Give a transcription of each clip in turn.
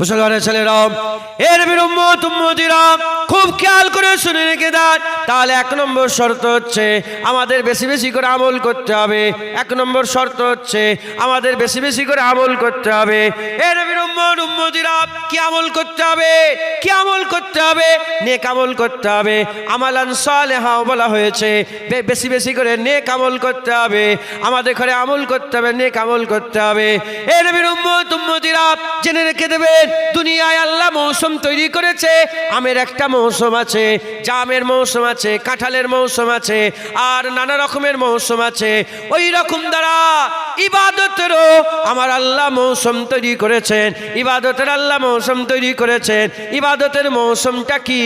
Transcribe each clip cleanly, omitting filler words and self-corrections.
মুসলমানের ছেলেরা, এর নবীর উম্মত উম্মতিরা খুব খেয়াল করে শুনে রেখে দেন। তাহলে এক নম্বর শর্ত হচ্ছে আমাদের বেশি বেশি করে আমল করতে হবে। এক নম্বর শর্ত হচ্ছে আমাদের বেশি বেশি করে আমল করতে হবে। এর নবীর উম্মত উম্মতিরা কি আমল করতে হবে? কি আমল করতে হবে? নেক আমল করতে হবে। আমালান সালেহা বলা হয়েছে, বেশি বেশি করে নেক আমল করতে হবে। আমাদের ঘরে আমল করতে হবে, নেক আমল করতে হবে। এর নবীর উম্মত উম্মতিরা জেনে রেখে দেবেন, দুনিয়ায় আল্লাহ মৌসুম তৈরি করেছে। আমের একটা মৌসুম আছে, জামের মৌসুম আছে, কাঁঠালের মৌসুম আছে, আর নানা রকমের মৌসুম আছে। ওই রকম দ্বারা ইবাদতেরও আমার আল্লাহ মৌসুম তৈরি করেছেন। ইবাদতের আল্লাহ মৌসুম তৈরি করেছেন। ইবাদতের মৌসুমটা কি?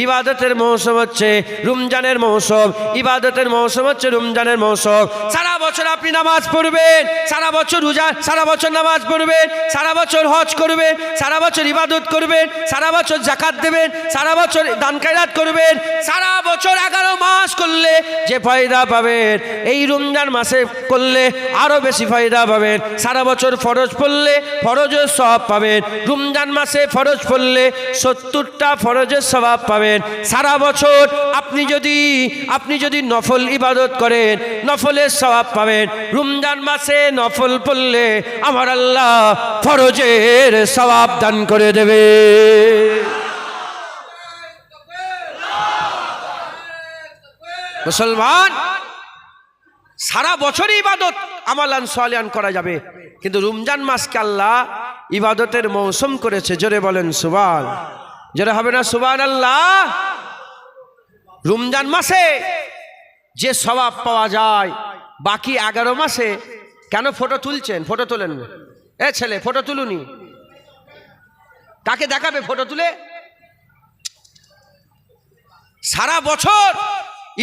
ইবাদতের মৌসুম হচ্ছে রমজানের মৌসুম। ইবাদতের মৌসুম হচ্ছে রমজানের মৌসুম। সারা বছর আপনি নামাজ পড়বেন, সারা বছর রোজা, সারা বছর নামাজ পড়বেন, সারা বছর হজ করবেন, সারা বছর ইবাদত করবেন, সারা বছর যাকাত দেবেন, সারা বছর দান খয়রাত করবেন। সারা বছর 11 মাস করলে যে ফায়দা পাবেন, এই রমজান মাসে করলে আরো বেশি ফায়দা পাবেন। সারা বছর ফরজ পড়লে ফরজের সওয়াব পাবেন। রমজান মাসে ফরজ পড়লে 70টা ফরজের সওয়াব পাবেন। সারা বছর আপনি যদি নফল ইবাদত করেন, নফলের সওয়াব পাবেন। রমজান মাসে নফল পড়লে আমার আল্লাহ ফরজের সওয়াব দান করে দেবে। মুসলমান, সারা বছরই ইবাদত আমালান সালিহান করা যাবে, কিন্তু রমজান মাসকে আল্লাহ ইবাদতের মৌসুম করেছে। জোরে বলেন সুবহান। জোরে হবে না সুবহানাল্লাহ? রমজান মাসে যে সওয়াব পাওয়া যায়, বাকি 11 মাসে কেন ফটো তুলছেন? ফটো তোলেন না। এ ছেলে, ফটো তুলুনি। কাকে দেখাবে ফটো তুলে? সারা বছর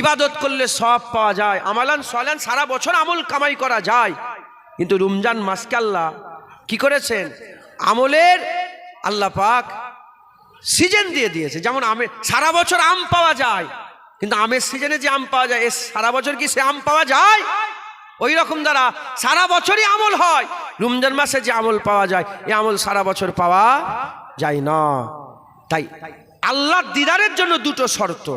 ইবাদত করলে সওয়াব পাওয়া যায়, আমালান সালিহান সারা বছর আমল কামাই করা যায়, কিন্তু রমজান মাসকে আল্লাহ কি করেছেন? আমলের আল্লাহ পাক সিজন দিয়ে দিয়েছে। যেমন সারা বছর আম পাওয়া যায়, কিন্তু আমের সিজনে যে আম পাওয়া যায়, সারা বছর কি সে আম পাওয়া যায়? ওই রকম দ্বারা সারা বছরই আমল হয়, রমজান মাসে যে আমল পাওয়া যায়, এই আমল সারা বছর পাওয়া যায় না। তাই আল্লাহর দিদারের জন্য দুটো শর্ত।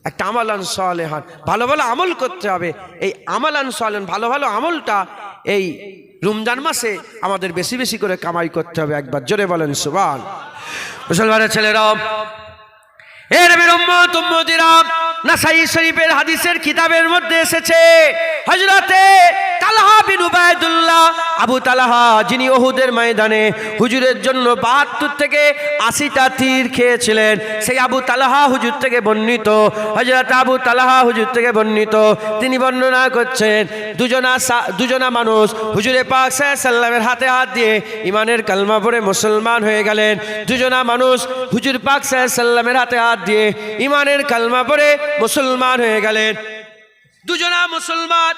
একটা আমালান সালেহান, ভালো ভালো আমল করতে হবে। এই আমালান সালেহান, ভালো ভালো আমলটা এই রমজান মাসে আমাদের বেশি বেশি করে কামাই করতে হবে। একবার জোরে বলেন সুবহান। মুসলমানের ছেলেরা, এ নবীর উম্মত উম্মতিরা, নাসাই শরীফের হাদিসের কিতাবের মধ্যে এসেছে, হযরতে তালহা বিন উবাইদুল্লাহ, আবু তালহা, যিনি উহুদের ময়দানে হুজুরের জন্য 72 থেকে 80টা তীর খেয়েছিলেন, সেই আবু তালহা হুজুর থেকে বর্ণিত, হযরত আবু তালহা হুজুর থেকে বর্ণিত, তিনি বর্ণনা করছেন, দুজনা মানুষ হুজুরে পাক সাল্লাল্লাহু আলাইহি সাল্লামের হাতে হাত দিয়ে ইমানের কালমা পড়ে মুসলমান হয়ে গেলেন। দুজনা মানুষ হুজুর পাক সাল্লাল্লাহু আলাইহি সাল্লামের হাতে হাত দিয়ে ইমানের কালমা পড়ে মুসলমান হয়ে গেলেন। দুজনা মুসলমান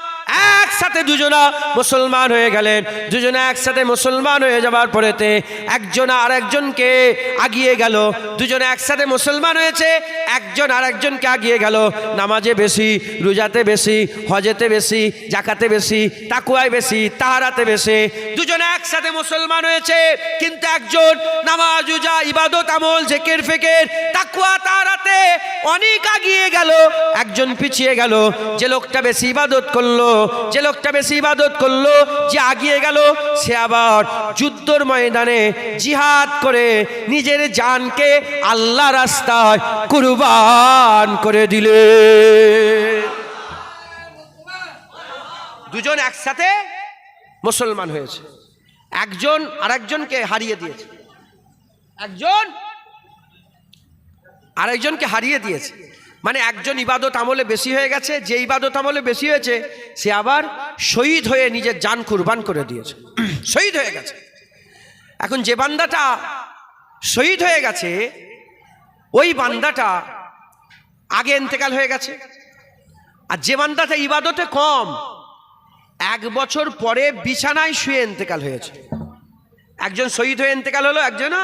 একসাথে, দুজনা মুসলমান হয়ে গেলেন। দুজনা একসাথে মুসলমান হয়ে যাবার পরেতে একজন আর একজনকে আগিয়ে গেল। দুজনে একসাথে মুসলমান হয়েছে, একজন আর একজনকে আগিয়ে গেল। নামাজে বেশি, রোজাতে বেশি, হজেতে বেশি, যাকাতে বেশি, তাকওয়ায় বেশি, তাহারাতে বেশি। দুজনে একসাথে মুসলমান হয়েছে, কিন্তু একজন নামাজ, রোজা, ইবাদত, আমল, জিকির, ফিকির, তাকওয়া, তাহারাতে অনেক আগিয়ে গেল, একজন পিছিয়ে গেল। যে লোকটা বেশি ইবাদত করলো, যে লোকটা বেশি ইবাদত করলো, যে আগিয়ে গেল, সে আবার যুদ্ধের ময়দানে জিহাদ করে নিজের জানকে আল্লাহ রাস্তায় কুরবান করে দিলে। দুজন একসাথে মুসলমান হয়েছে, একজন আরেকজনকে হারিয়ে দিয়েছে, একজন আরেকজনকে হারিয়ে দিয়েছে। মানে একজন ইবাদত আমলে বেশি হয়ে গেছে, যে ইবাদত আমলে বেশি হয়েছে সে আবার শহীদ হয়ে নিজের জান কুরবান করে দিয়েছে, শহীদ হয়ে গেছে। এখন যে বান্দাটা শহীদ হয়ে গেছে, ওই বান্দাটা আগে ইন্তেকাল হয়ে গেছে। আর যে বান্দাটা ইবাদতে কম, 1 বছর পরে বিছানায় শুয়ে ইন্তেকাল হয়েছে। একজন শহীদ হয়ে ইন্তেকাল হলো, একজন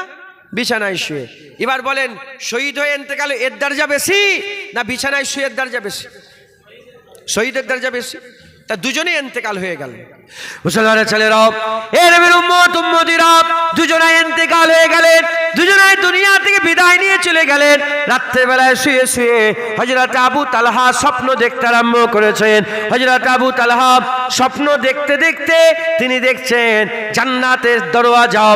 বিছানায় শুয়ে। এবার বলেন, শহীদ হয়ে ইন্তেকাল এর দরজা বেশি না বিছানায় শুয়ে এর দরজা বেশি? শহীদের দরজা বেশি। তা দুজনেই ইন্তেকাল হয়ে গেল। মুসলমানের ছেলেরা, এ নবীর উম্মত উম্মতিরা, দুজনেই ইন্তেকাল হয়ে গেলেন। বিদায় নিয়ে চলে গেলেন। রাত্রেবেলায় শুয়ে শুয়ে হযরত আবু তালহা স্বপ্ন দেখতে আরম্ভ করেছেন। হযরত আবু তালহা স্বপ্ন দেখতে দেখতে তিনি দেখছেন জান্নাতের দরওয়াজা,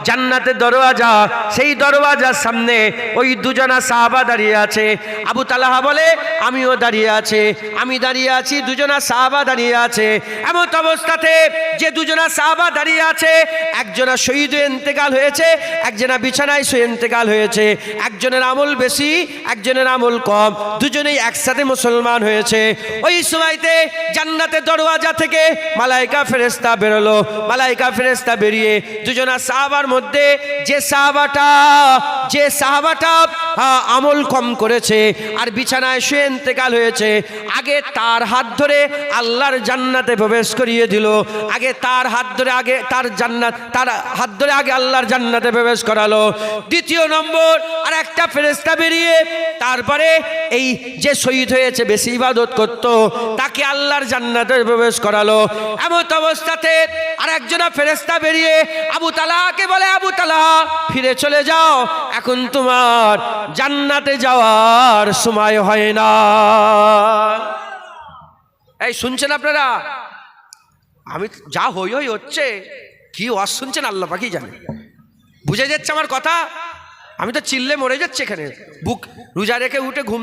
জান্নাতের দরওয়াজা, সেই দরওয়াজার সামনে ওই দুজনা সাহাবা দাঁড়িয়ে আছে। আবু তালহা বলে আমিও দাঁড়িয়ে আছি, আমি দাঁড়িয়ে আছি, দুজনা সাহাবা দাঁড়িয়ে আছে। এমন অবস্থাতে যে দুজনা সাহাবা দাঁড়িয়ে আছে, একজনা শহীদ হয়ে ইন্তেকাল হয়েছে, একজনা বিছানায় শুয়ে ইন্তেকাল হয়েছে। একজনের আমল বেশি, একজনের আমল কম, দুজনেই একসাথে মুসলমান হয়েছে। ওই সময়তে জান্নাতের দরওয়াজা থেকে মালাইকা ফেরেশতা বেরোলো। মালাইকা ফেরেশতা বেরিয়ে দুজনা সাহাবার মধ্যে যে সাহাবাটা আমল কম করেছে আর বিছানায় শুয়ে ইন্তেকাল হয়েছে, আগে তার হাত ধরে আল্লাহর জান্নাতে প্রবেশ করিয়ে দিল। আগে তার হাত ধরে আগে আল্লাহর জান্নাতে প্রবেশ করালো। দ্বিতীয় নম্বর আর একটা ফেরেশতা বেরিয়ে তারপরে এই যে শহীদ হয়েছে, বেশি ইবাদত করত, তাকে আল্লাহর জান্নাতে প্রবেশ করালো। এমন অবস্থাতে আর একজনা ফেরেশতা বেরিয়ে আবু তালহাকে বলে, আবু তালহা ফিরে চলে যাও, এখন তোমার জান্নাতে যাওয়ার সময় হয় না। এই শুনছেন আপনারা? আমি যা হই হচ্ছে, কি ওয়াজ শুনছেন আল্লাহ পাকই জানে। বুঝে যাচ্ছে আমার কথা? আমি তো চিল্লে মরে যাচ্ছে এখানে, বুক রোজা রেখে উঠে ঘুম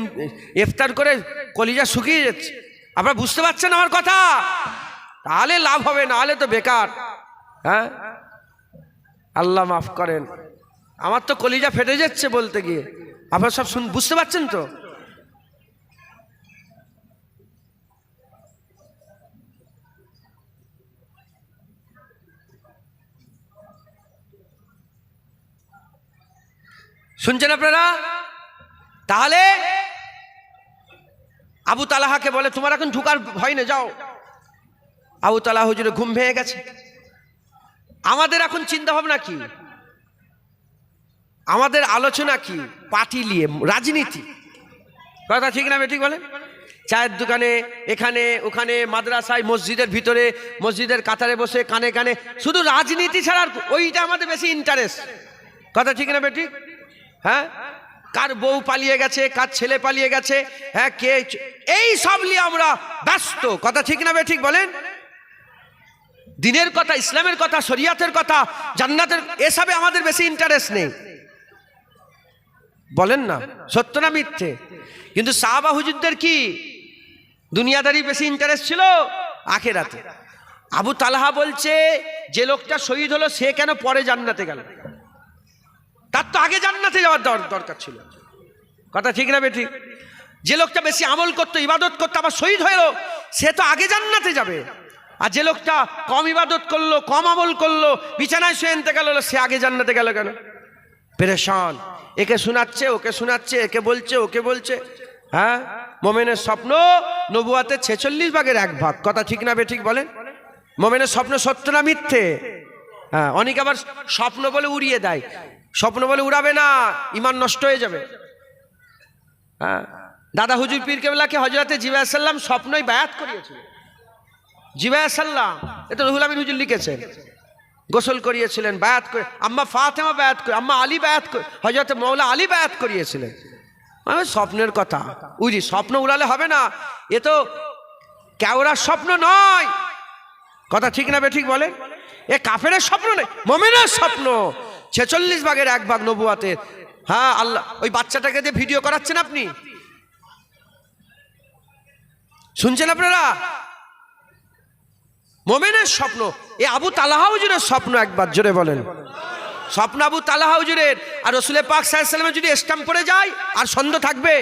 ইফতার করে কলিজা শুকিয়ে যাচ্ছে। আপনারা বুঝতে পারছেন আমার কথা? তাহলে লাভ হবে, না হলে তো বেকার। হ্যাঁ, আল্লাহ মাফ করেন, আমার তো কলিজা ফেটে যাচ্ছে বলতে গিয়ে। আপনারা সব বুঝতে পারছেন তো? শুনছেন আপনারা? তাহলে আবু তালহাকে বলে তোমার এখন ঢুকার ভয় না, যাও। আবু তালহা হুজুরে ঘুম ভেঙে গেছে। আমাদের এখন চিন্তা ভাবনা কি, আমাদের আলোচনা কি? পার্টি নিয়ে, রাজনীতি। কথা ঠিক না বেঠিক বলেন? চায়ের দোকানে, এখানে ওখানে, মাদ্রাসায়, মসজিদের ভিতরে, মসজিদের কাতারে বসে কানে কানে শুধু রাজনীতি ছাড়া ওইটা আমাদের বেশি ইন্টারেস্ট। কথা ঠিক না বেঠিক? হ্যাঁ, কার বউ পালিয়ে গেছে, কার ছেলে পালিয়ে গেছে, হ্যাঁ কে, এই সব নিয়ে আমরা ব্যস্ত। কথা ঠিক না বেঠিক বলেন? দিনের কথা, ইসলামের কথা, শরিয়াতের কথা, জান্নাতের, এসবে আমাদের বেশি ইন্টারেস্ট নেই। বলেন না সত্য না মিথ্যে? কিন্তু সাহাবা হুজুরদের কি দুনিয়াদারি বেশি ইন্টারেস্ট ছিল আখিরাতে। আবু তালহা বলছে যে লোকটা শহীদ হলো সে কেন পরে জান্নাতে গেল? তার তো আগে জান্নাতে যাওয়ার দরকার ছিল। কথা ঠিক না বেঠিক? যে লোকটা বেশি আমল করতো, ইবাদত করতো, আবার শহীদ হলো, সে তো আগে জান্নাতে যাবে। আর যে লোকটা কম ইবাদত করলো, কম আমল করলো, বিছানায় শুয়ে ইন্তেকাল হলো, সে আগে জান্নাতে গেল কেন? পেরেশান, একে শোনাচ্ছে, ওকে শোনাচ্ছে, একে বলছে, ওকে বলছে। হ্যাঁ, মোমেনের স্বপ্ন নবুয়াতের 46 ভাগের 1 ভাগ। কথা ঠিক না বেঠিক বলেন? মোমেনের স্বপ্ন সত্য না মিথ্যে? হ্যাঁ, অনেকে আবার স্বপ্ন বলে উড়িয়ে দেয়। স্বপ্ন বলে উড়াবে না, ইমান নষ্ট হয়ে যাবে। হ্যাঁ, দাদা হুজুর পীর কেবলাকে হযরতে জিবরাইল আলাইহিস সালাম স্বপ্নই বায়াত করিয়েছিল। জিবরাইল আলাইহিস সালাম, এটা রুহুল আমিন হুজুর লিখেছেন, গোসল করিয়েছিলেন, বায়াত করে। আম্মা ফাতেমা বায়াত করে, আম্মা আলী বায়াত করে, হযরতে মৌলা আলী বায়াত করিয়েছিলেন। মানে স্বপ্নের কথা উড়ি, স্বপ্ন উড়ালে হবে না, এ তো কেওড়ার স্বপ্ন নয়। কথা ঠিক না বেঠিক বলেন? এ কাফেরের স্বপ্ন নয়, মুমিনের স্বপ্ন। 46 ভাগের 1 ভাগ নবুয়াতের। হ্যাঁ, আল্লাহ ওই বাচ্চাটাকে দিয়ে ভিডিও করাচ্ছেন আপনি, শুনছেন আপনারা? মুমিনের স্বপ্ন, এ আবু তালহা হুজুরের স্বপ্ন। একবার জোরে বলেন স্বপ্ন আবু তালহা হুজুরের। আর রাসূল পাক সাল্লাল্লাহু আলাইহি ওয়াসাল্লামের যদি স্ট্যাম্প পড়ে যায় আর সন্দেহ থাকবে?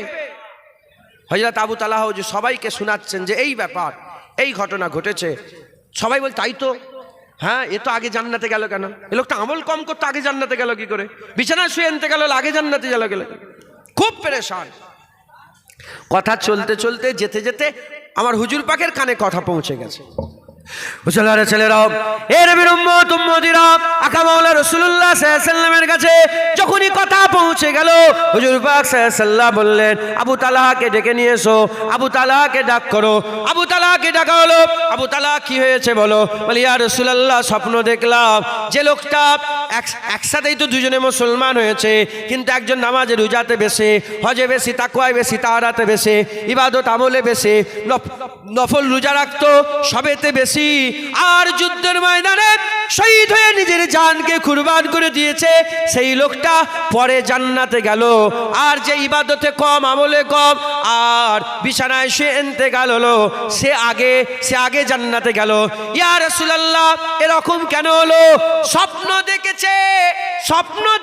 হযরত আবু তালহা হুজুর সবাইকে শোনাচ্ছেন যে এই ব্যাপার, এই ঘটনা ঘটেছে। সবাই বল তাই তো, হ্যাঁ এ তো আগে জান্নাতে গেল কেন? এ লোকটা আমল কম করতে আগে জান্নাতে গেল কি করে? বিছানায় শুয়ে আনতে গেল, আগে জান্নাতে গেল। খুব পেরেশান। কথা চলতে চলতে যেতে যেতে আমার হুজুর পাকের কানে কথা পৌঁছে গেছে। মুসলমানের ছেলেরা, এ নবীর উম্মত উম্মতিরা, আকা মাওলা রাসূলুল্লাহ সাল্লাল্লাহু আলাইহি ওয়াসাল্লামের কাছে যখনই কথা পৌঁছে গেল, হুজুর পাক সাল্লাল্লাহু আলাইহি ওয়াসাল্লাম বললেন, আবু তালহাকে ডেকে নিয়ে এসো, আবু তালহাকে ডাক করো। আবু তালহাকে ডাকা হলো। আবু তালহা কি হয়েছে বলো? বলে, ইয়া রাসূলুল্লাহ, স্বপ্ন দেখলাম যে লোকটা একসাথেই তো দুজনে মুসলমান হয়েছে, কিন্তু একজন নামাজে রোজাতে বেশি, হজে বেশি, তাকওয়ায় বেশি, তাহারাতে বেশি, ইবাদত আমলে বেশি, নফল রোজা রাখতো, সবেতে বেশি, আর যুদ্ধের ময়দানে শহীদ হয়ে নিজের জানকে কুরবান করে দিয়েছে, সেই লোকটা পরে জান্নাতে গেল। আর যে ইবাদতে কম, আমলে কম, আর বিছানায় শুয়ে ইন্তেকাল হলো, সে আগে জান্নাতে গেল। ইয়া রাসূলুল্লাহ, এরকম কেন হলো? স্বপ্ন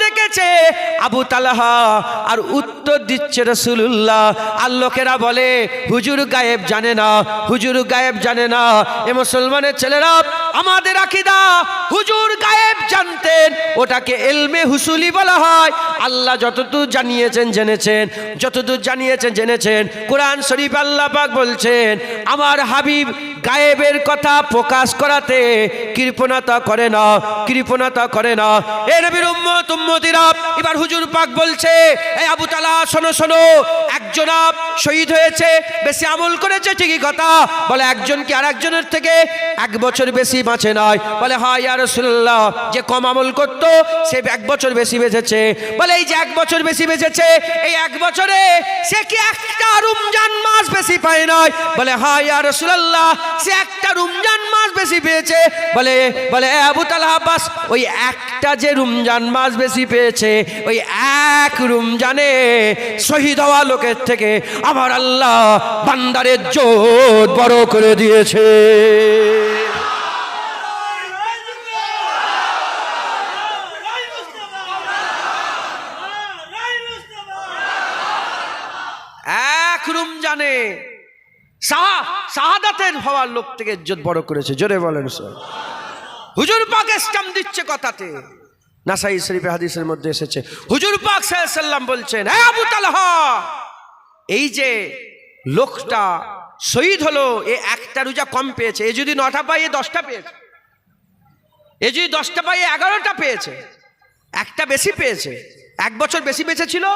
দেখেছে আবু তালহা। আর উত্তর দিচ্ছে রাসূলুল্লাহ, আর লোকেরা বলে হুজুর গায়েব জানে না, হুজুর গায়েব জানে না। এ মুসলমানের ছেলেরা, আমাদের আকীদা হুজুর গায়েব জানতেন, ওটাকে ইলমে হুসুলি বলা হয়। আল্লাহ যতদূর জানিয়েছেন জেনেছেন, যতদূর জানিয়েছেন জেনেছেন। কোরআন শরীফ আল্লাহ পাক বলছেন, আমার হাবিব গায়েবের কথা প্রকাশ করাতে কৃপণতা করে না, কৃপণতা করে না। এ নবীর উম্মত উম্মতিরা, এবার হুজুর পাক বলছে, এই আবু তালহা শোনো শোনো, একজন শহীদ হয়েছে, বেশি আমল করেছে, ঠিকই কথা। বলে, একজন কি আর একজনের থেকে 1 বছর বেশি বাঁচে নাই? বলে, হ্যাঁ ইয়া রাসূলুল্লাহ, যে কম আমল করতো সে 1 বছর বেশি বেঁচেছে। বলে, এই যে 1 বছর বেশি বেঁচেছে, এই 1 বছরে সে কি একটা রমজান মাস বেশি পায় নাই? বলে, হ্যাঁ ইয়া রাসূলুল্লাহ, সে একটা রমজান মাস বেশি পেয়েছে। বলে আবু তালহা, বাস ওই একটা যে রমজান মাস বেশি পেয়েছে, ওই 1 রমজানে শহীদ হওয়া লোকের থেকে আমার আল্লাহ বান্দারের ইজ্জত বড় করে দিয়েছে। রমজানে শাহাদাতের হওয়ার লোক থেকে ইজ্জত বড় করেছে। জোরে বলেন স্যার। হুজুর পাক ইসলাম দিচ্ছে কথাতে। নাসাই শরীফে হাদিসের মধ্যে এসেছে, হুজুর পাক সাল্লাল্লাহু আলাইহি ওয়াসাল্লাম বলছেন, হে আবু তালহা, এই যে লোকটা শহীদ হলো, এ 1টা রোজা কম পেয়েছে। এ যদি 9টা পায়, এ 10টা পেয়েছে। এ যদি 10টা পায়, 11টা পেয়েছে। 1টা বেশি পেয়েছে, 1 বছর বেশি বেঁচে ছিল,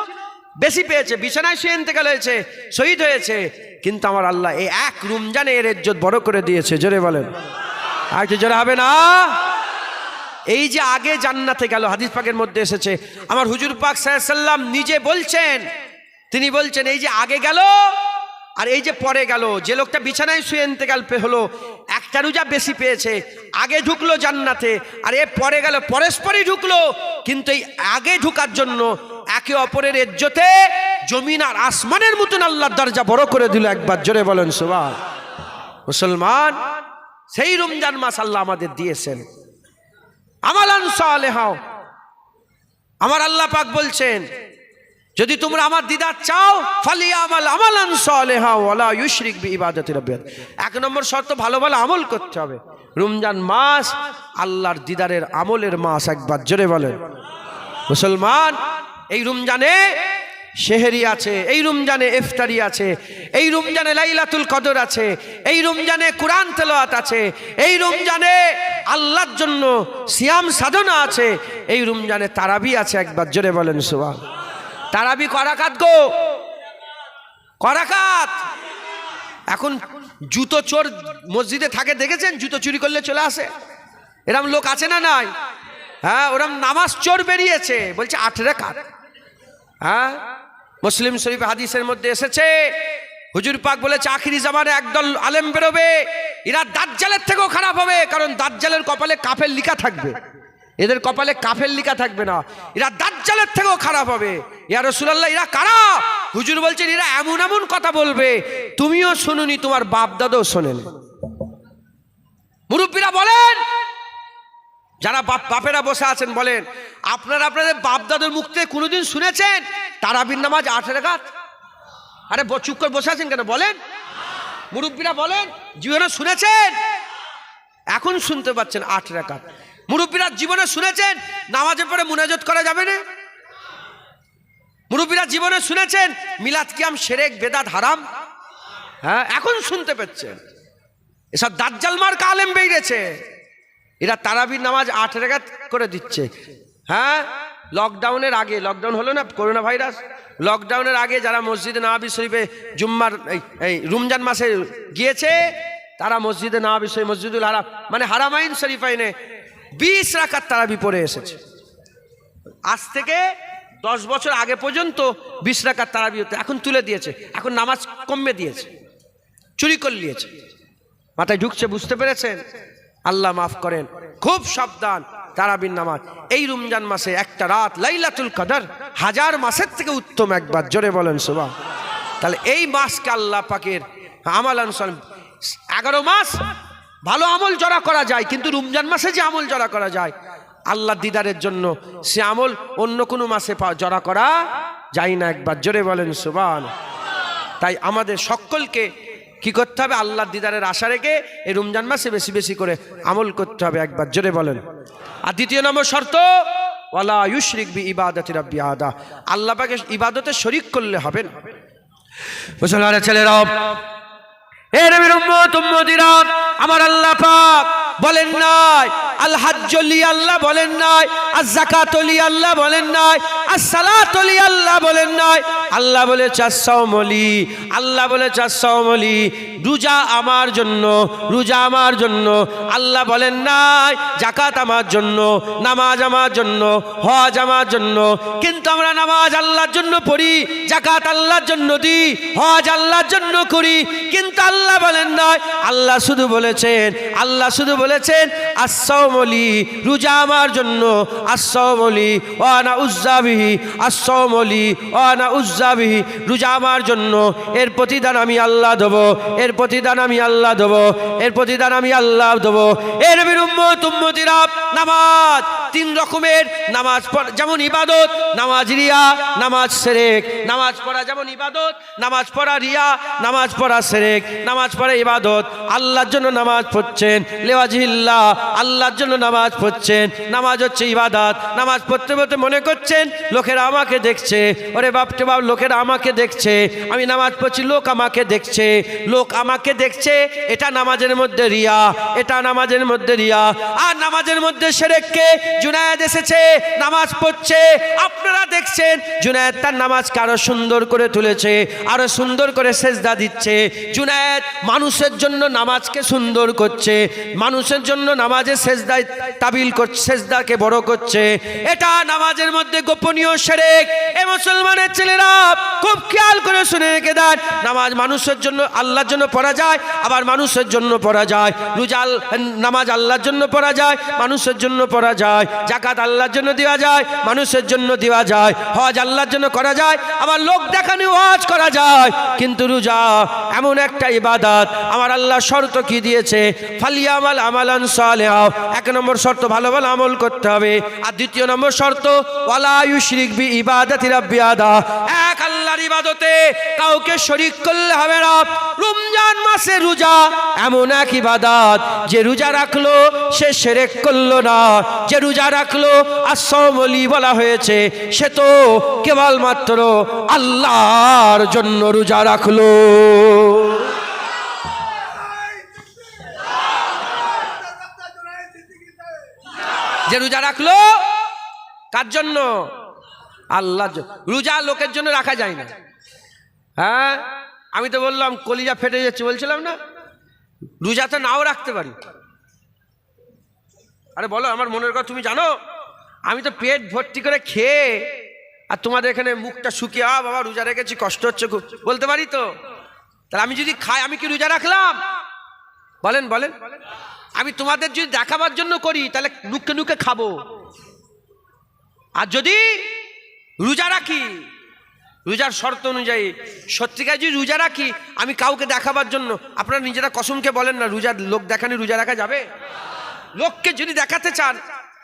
বেশি পেয়েছে, বিছানায় শুয়ে ইন্তেকাল হয়েছে, শহীদ হয়েছে। কিন্তু আমার আল্লাহ এই 1 রমজানে এর ইজ্জত বড় করে দিয়েছে। জোরে বলেন, আর কি জোরে হবে না? এই যে আগে জান্নাতে গেল, হাদিস পাকের মধ্যে এসেছে, আমার হুজুর পাক সাল্লাল্লাহু আলাইহি ওয়াসাল্লাম নিজে বলছেন, তিনি বলছেন, এই যে আগে গেল আর এই যে পরে গেল, যে লোকটা বিছানায় শুয়ে ইন্তেকাল হলো, 1টা রোজা বেশি পেয়েছে, আগে ঢুকলো জান্নাতে, আর এ পরে গেল, পরস্পরই ঢুকলো। কিন্তু এই আগে ঢুকার জন্য একে অপরের ইজ্জতে জমিন আর আসমানের মতন আল্লাহর দরজা বড় করে দিল। একবার জোরে বলেন সুবহান। মুসলমান, সেই রমজান মাস আল্লাহ আমাদের দিয়েছেন। আমালান সালেহা, আমার আল্লাহ পাক বলছেন, যদি তোমরা আমার দিদার চাও, ফালিয়ামাল আমালান সালেহা ওয়ালা ইউশরিক বিইবাদাতি রাব্বিহি। 1 নম্বর শর্ত, ভালো ভালো আমল করতে হবে। রমজান মাস আল্লাহর দিদারের আমলের মাস। একবার জোরে বলেন মুসলমান। এই রমজানে সেহরি আছে, এই রমজানে ইফতারি আছে, এই রমজানে লাইলাতুল কদর আছে, এই রমজানে কোরআন তেলাওয়াত আছে, এই রমজানে আল্লাহর জন্য সিয়াম সাধনা আছে, এই রমজানে তারাবি আছে। একবার জোরে বলেন সুবহান। তারাবি করাকাত গো, করাকাত। এখন জুতো চোর মসজিদে থাকে, দেখেছেন? জুতো চুরি করলে চলে আসে, এরম লোক আছে না নাই? হ্যাঁ, ওরম নামাজ চোর বেরিয়েছে, বলছে 8 রাকাত। হ্যাঁ, মুসলিম শরীফ হাদিসের মধ্যে এসেছে, হুজুর পাক বলেছে, আখিরি জামানে একদল আলেম বেরোবে, এরা দাজ্জালের থেকেও খারাপ হবে। কারণ দাজ্জালের কপালে কাফের লিখা থাকবে, এদের কপালে কাফের লিখা থাকবে না। এরা দাজ্জালের থেকেও খারাপ হবে। ইয়া রাসূলুল্লাহ, এরা কারা? হুজুর বলছেন, এরা এমন এমন কথা বলবে তুমিও শুনুনি, তোমার বাপ দাদাও শোনেন। মুরব্বীরা বলেন, যারা বাপেরা বসে আছেন, বলেন আপনারা আপনাদের বাপ দাদার মুখ থেকে কোনোদিন শুনেছেন তারাবির নামাজ 8 রাকাত? আরে চুপ করে বসে আছেন কেন? বলেন, মুরব্বীরা বলেন, জীবনে শুনেছেন? এখন শুনতে পাচ্ছেন 8 রাকাত। মুরব্বীরা জীবনে শুনেছেন নামাজের পরে মুনাজাত করা যাবে না? মুরব্বীরা জীবনে শুনেছেন মিলাদ কিয়াম শিরক বেদাত হারাম? হ্যাঁ, এখন শুনতে পাচ্ছেন। এসব দাজ্জাল মার্কা আলেম বেরিয়েছে, এরা তারাবির নামাজ 8 রাকাত করে দিচ্ছে। হ্যাঁ, লকডাউনের আগে, লকডাউন হলো না করোনা ভাইরাস, লকডাউনের আগে যারা মসজিদে নববী শরীফে জুম্মার এই রমজান মাসে গিয়েছে, তারা মসজিদে নববী শরীফ, মসজিদুল হারাম মানে হারামাইন শরীফাইনে 20 রাকাত তারাবি পড়ে এসেছে। আজ থেকে 10 বছর আগে পর্যন্ত 20 রাকাত তারাবি হতো, এখন তুলে দিয়েছে, এখন নামাজ কমে দিয়েছে, চুরি করে নিয়েছে। মাথায় ঢুকছে, বুঝতে পেরেছেন? আল্লাহ মাফ করেন। খুব সাবধান, তারাবির নামাজ এই রমজান মাসে একটা রাত লাইলাতুল কদর 1000 মাসের থেকে উত্তম, একবার জোরে বলেন সুবহান। তাহলে এই মাসকে আল্লাহ পাকের আমালান 11 মাস ভালো আমল জড়া করা যায়, কিন্তু রমজান মাসে যে আমল জড়া করা যায় আল্লাহ দিদারের জন্য, সে আমল অন্য কোনো মাসে জড়া করা যায় না, একবার জোরে বলেন সুবহান। তাই আমাদের সকলকে কি করতে হবে? আল্লাহর দিদারের আশা রেখে এই রমজান মাসে বেশি বেশি করে আমল করতে হবে, একবার জোরে বলেন। আর দ্বিতীয় নম্বর শর্ত, ওয়ালা ইউশরিক বি ইবাদাতি রাব্বি আহাদা, আল্লাহ পাকে ইবাদতে শরীক করলে হবে না। মুসলমানের ছেলেরা, এ নবীর উম্মত উম্মতিরা, আমার আল্লাহ পাক বলেন নাই আল হাজ্জলি, আল্লাহ বলেন নাই আজ যাকাতলি, আল্লাহ বলেন নাই আজ সালাতলি, আল্লাহ বলেন নাই, আল্লাহ বলেছে আস-সাওমলি, আল্লাহ বলেছে আস-সাওমলি, রোজা আমার জন্য, রোজা আমার জন্য। আল্লাহ বলেন নাই যাকাত আমার জন্য, নামাজ আমার জন্য, হজ আমার জন্য। কিন্তু আমরা নামাজ আল্লাহর জন্য পড়ি, যাকাত আল্লাহর জন্য দিই, হজ আল্লাহর জন্য করি, কিন্তু আল্লাহ বলেন নাই, আল্লাহ শুধু বলেছেন, আল্লাহ শুধু বলেছেন আস-সাওমলি, রোজা আমার জন্য, আস-সাওমলি ওয়া আনা উযযাবিহি, আস-সাওমলি ওয়া আনা উযযাবিহি, রোজা আমার জন্য, এর প্রতিদান আমি আল্লাহ দেব, এর প্রতিদান আমি আল্লাহ দেব, এর প্রতিদান আমি আল্লাহ দেব। এ নবীর উম্মত উম্মতিরা, নামাজ 3 রকমের, নামাজ যেমন ইবাদত, নামাজ রিয়া, নামাজ শিরক। নামাজ পড়া যেমন ইবাদত, নামাজ পড়া রিয়া, নামাজ পড়া শিরক, নামাজ পড়া ইবাদত। আল্লাহর জন্য নামাজ পড়ছেন, লেওয়াজিল্লাহ, আল্লাহর জন্য নামাজ পড়ছেন, নামাজ হচ্ছে ইবাদত। নামাজ পড়তে পড়তে মনে করছেন লোকেরা আমাকে দেখছে, ওরে বাপটে বাপ, লোকেরা আমাকে দেখছে, আমি নামাজ পড়ছি, লোক আমাকে দেখছে, লোক আমাকে দেখছে, এটা নামাজের মধ্যে রিয়া, এটা নামাজের মধ্যে রিয়া। আর নামাজের মধ্যে শিরককে জুনায়েদ এসেছে, নামাজ পড়ছে, আপনারা দেখছেন জুনায়েদ তার নামাজকে আরো সুন্দর করে তুলেছে, আরো সুন্দর করে সেজদা দিচ্ছে। জুনায়েদ মানুষের জন্য নামাজকে সুন্দর করছে, মানুষের জন্য নামাজে সেজদায় তাবিল করছে, সেজদাকে বড় করছে, এটা নামাজের মধ্যে গোপনীয় শিরক। এই মুসলমানের ছেলেরা খুব খেয়াল করে শুনে রেখে দেন, নামাজ মানুষের জন্য, আল্লাহর জন্য পড়া যায়, আবার মানুষের জন্য পড়া যায়। রোজা নামাজ আল্লাহর জন্য পড়া যায়, মানুষের জন্য পড়া যায়। যাকাত আল্লাহর জন্য দেওয়া যায়, মানুষের জন্য দেওয়া যায়। হজ আল্লাহর জন্য করা যায়, আবার লোক দেখানো হজ করা যায়। কিন্তু রোজা এমন একটা ইবাদত, আমার আল্লাহ শর্ত কি দিয়েছে? ফালিয়ামাল আমালান সালিহা, 1 নম্বর শর্ত, ভালো ভালো আমল করতে হবে। আর 2 নম্বর শর্ত, ওয়ালা ইউশরিক বি ইবাদাতি রাব্বি আহাদা, এক আল্লাহর ইবাদতে কাউকে শরীক করলে হবে না। রমজান মাসে রোজা এমন এক ইবাদত, যে রোজা রাখলো সে শিরক করলো না, যে রোজা রাখলো আস-সাওমলি বলা হয়েছে, সে তো কেবলমাত্র আল্লাহর জন্য রোজা রাখলো। যে রোজা রাখলো কার জন্য? আল্লাহর জন্য। রোজা লোকের জন্য রাখা যায় না। হ্যাঁ, আমি তো বললাম কলিজা ফেটে যাচ্ছে, বলছিলাম না, রোজা তো নাও রাখতে পারি। আরে বলো, আমার মনের কথা তুমি জানো, আমি তো পেট ভর্তি করে খেয়ে, আর তোমাদের এখানে মুখটা শুকিয়ে, বাবা রোজা রেখেছি, কষ্ট হচ্ছে খুব, বলতে পারি তো? তাহলে আমি যদি খাই, আমি কি রোজা রাখলাম? বলেন বলেন। আমি তোমাদের যদি দেখাবার জন্য করি, তাহলে নুকে নুকে খাবো। আর যদি রোজা রাখি, রোজার শর্ত অনুযায়ী সত্যিকার যদি রোজা রাখি, আমি কাউকে দেখাবার জন্য, আপনারা নিজেরা কসমকে বলেন না, রোজার লোক দেখানি রোজা রাখা যাবে? লোককে যদি দেখাতে চান,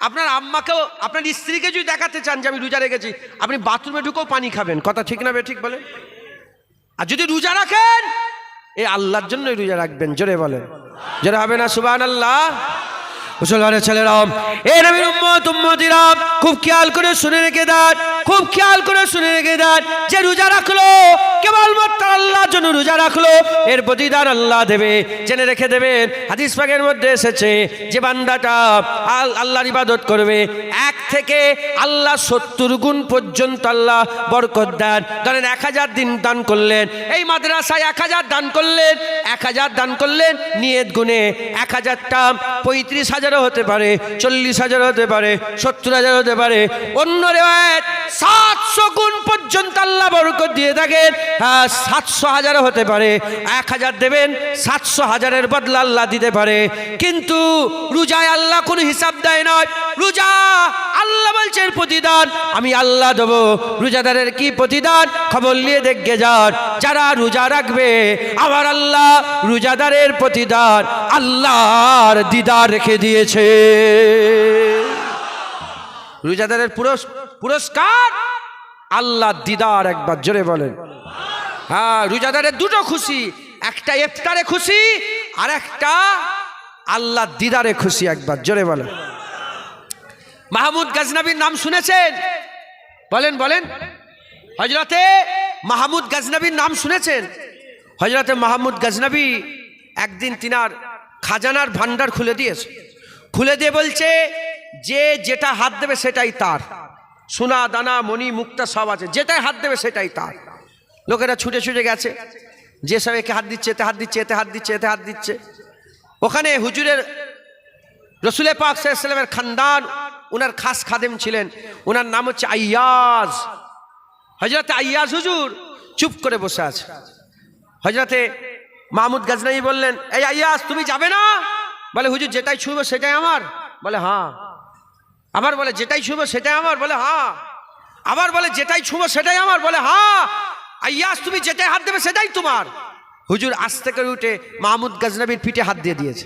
আপনার আম্মাকেও, আপনার স্ত্রীকে যদি দেখাতে চান যে আমি রোজা রেখেছি, আপনি বাথরুমে ঢুকেও পানি খাবেন, কথা ঠিক না ঠিক বলে? আর যদি রোজা রাখেন, এই আল্লাহর জন্যই রোজা রাখবেন, জোরে বলেন, জোরে হবে না সুবহানাল্লাহ? মুসলমানের ছেলেরা, এই নবীর উম্মত উম্মতিরা, খুব খেয়াল করে শুনে রেখে দেন, খুব খেয়াল করে শুনে রেখে দেন, যে রোজা রাখলো কেবলমাত্র আল্লাহর জন্য রোজা রাখলো, এর প্রতিদান আল্লাহ দেবে। জেনে রেখে দেবেন, হাদিস পাকের মধ্যে এসেছে যে বান্দাটা আল্লাহর ইবাদত করবে, 1 থেকে আল্লাহ 70 গুণ পর্যন্ত আল্লাহ বরকত দেন। ধরেন 1000 দিন দান করলেন, এই মাদ্রাসায় 1000 দান করলেন, 1000 দান করলেন, নিয়ত গুণে 1000টা 35,000 হতে পারে, 40,000 হতে পারে, 70,000 হতে পারে। অন্য রিওয়ায়াত 700 গুণ পর্যন্ত আল্লাহ বরকত দিয়ে থাকেন। 700,000 হতে পারে। 1000 দেবেন, 700,000-এর বদলা আল্লাহ দিতে পারে। কিন্তু রোজায় আল্লাহ কোনো হিসাব দেয় না। রোজা আল্লাহ বলছেন প্রতিদান আমি আল্লাহ দেবো। রোজাদারের কি প্রতিদান খবর নিয়ে দেখে যান। যারা রোজা রাখবে আমার আল্লাহ রোজাদারের প্রতিদান আল্লাহর দিদার রেখে দিয়েছে। রোজাদারের পুরস্কার আল্লাহ দিদার। একবার জোরে বলেন। হ্যাঁ, রোজাদারের দুটো খুশি, একটা ইফতারে খুশি আর একটা আল্লাহ দিদারে খুশি। একবার জোরে বলেন। মাহমুদ গজনবীর নাম শুনেছেন? বলেন বলেন। হযরতে মাহমুদ গজনবীর নাম শুনেছেন? হযরতে মাহমুদ গজনবী একদিন তিনার খাজানার ভান্ডার খুলে দিয়েছে। খুলে দিয়ে বলছে যে যেটা হাত দেবে সেটাই তার। সোনা দানা মণি মুক্তা সব আছে, যেটাই হাত দেবে সেটাই তার। লোকেরা ছুটে ছুটে গেছে, যে সব একে হাত দিচ্ছে, এতে হাত দিচ্ছে, এতে হাত দিচ্ছে, এতে হাত দিচ্ছে। ওখানে হুজুরের রসুল পাক সাল্লাল্লাহু আলাইহি ওয়াসাল্লামের খানদান, ওনার খাস খাদেম ছিলেন, ওনার নাম হচ্ছে আইয়াজ। হযরতে আইয়াজ হুজুর চুপ করে বসে আছে। হযরতে মাহমুদ গজনবী বললেন, এই আইয়াজ তুমি যাবে না? বলে হুজুর যেটাই ছুঁবো সেটাই আমার। বলে হ্যাঁ। আবার বলে যেটাই ছুঁবো সেটাই আমার। বলে হ্যাঁ। আবার বলে যেটাই ছুঁবো সেটাই আমার। বলে হ্যাঁ। আইয়াজ তুমি যেটাই হাত দেবে সেটাই তোমার। হুজুর আস্তে করে উঠে মাহমুদ গজনবীর পিঠে হাত দিয়ে দিয়েছে।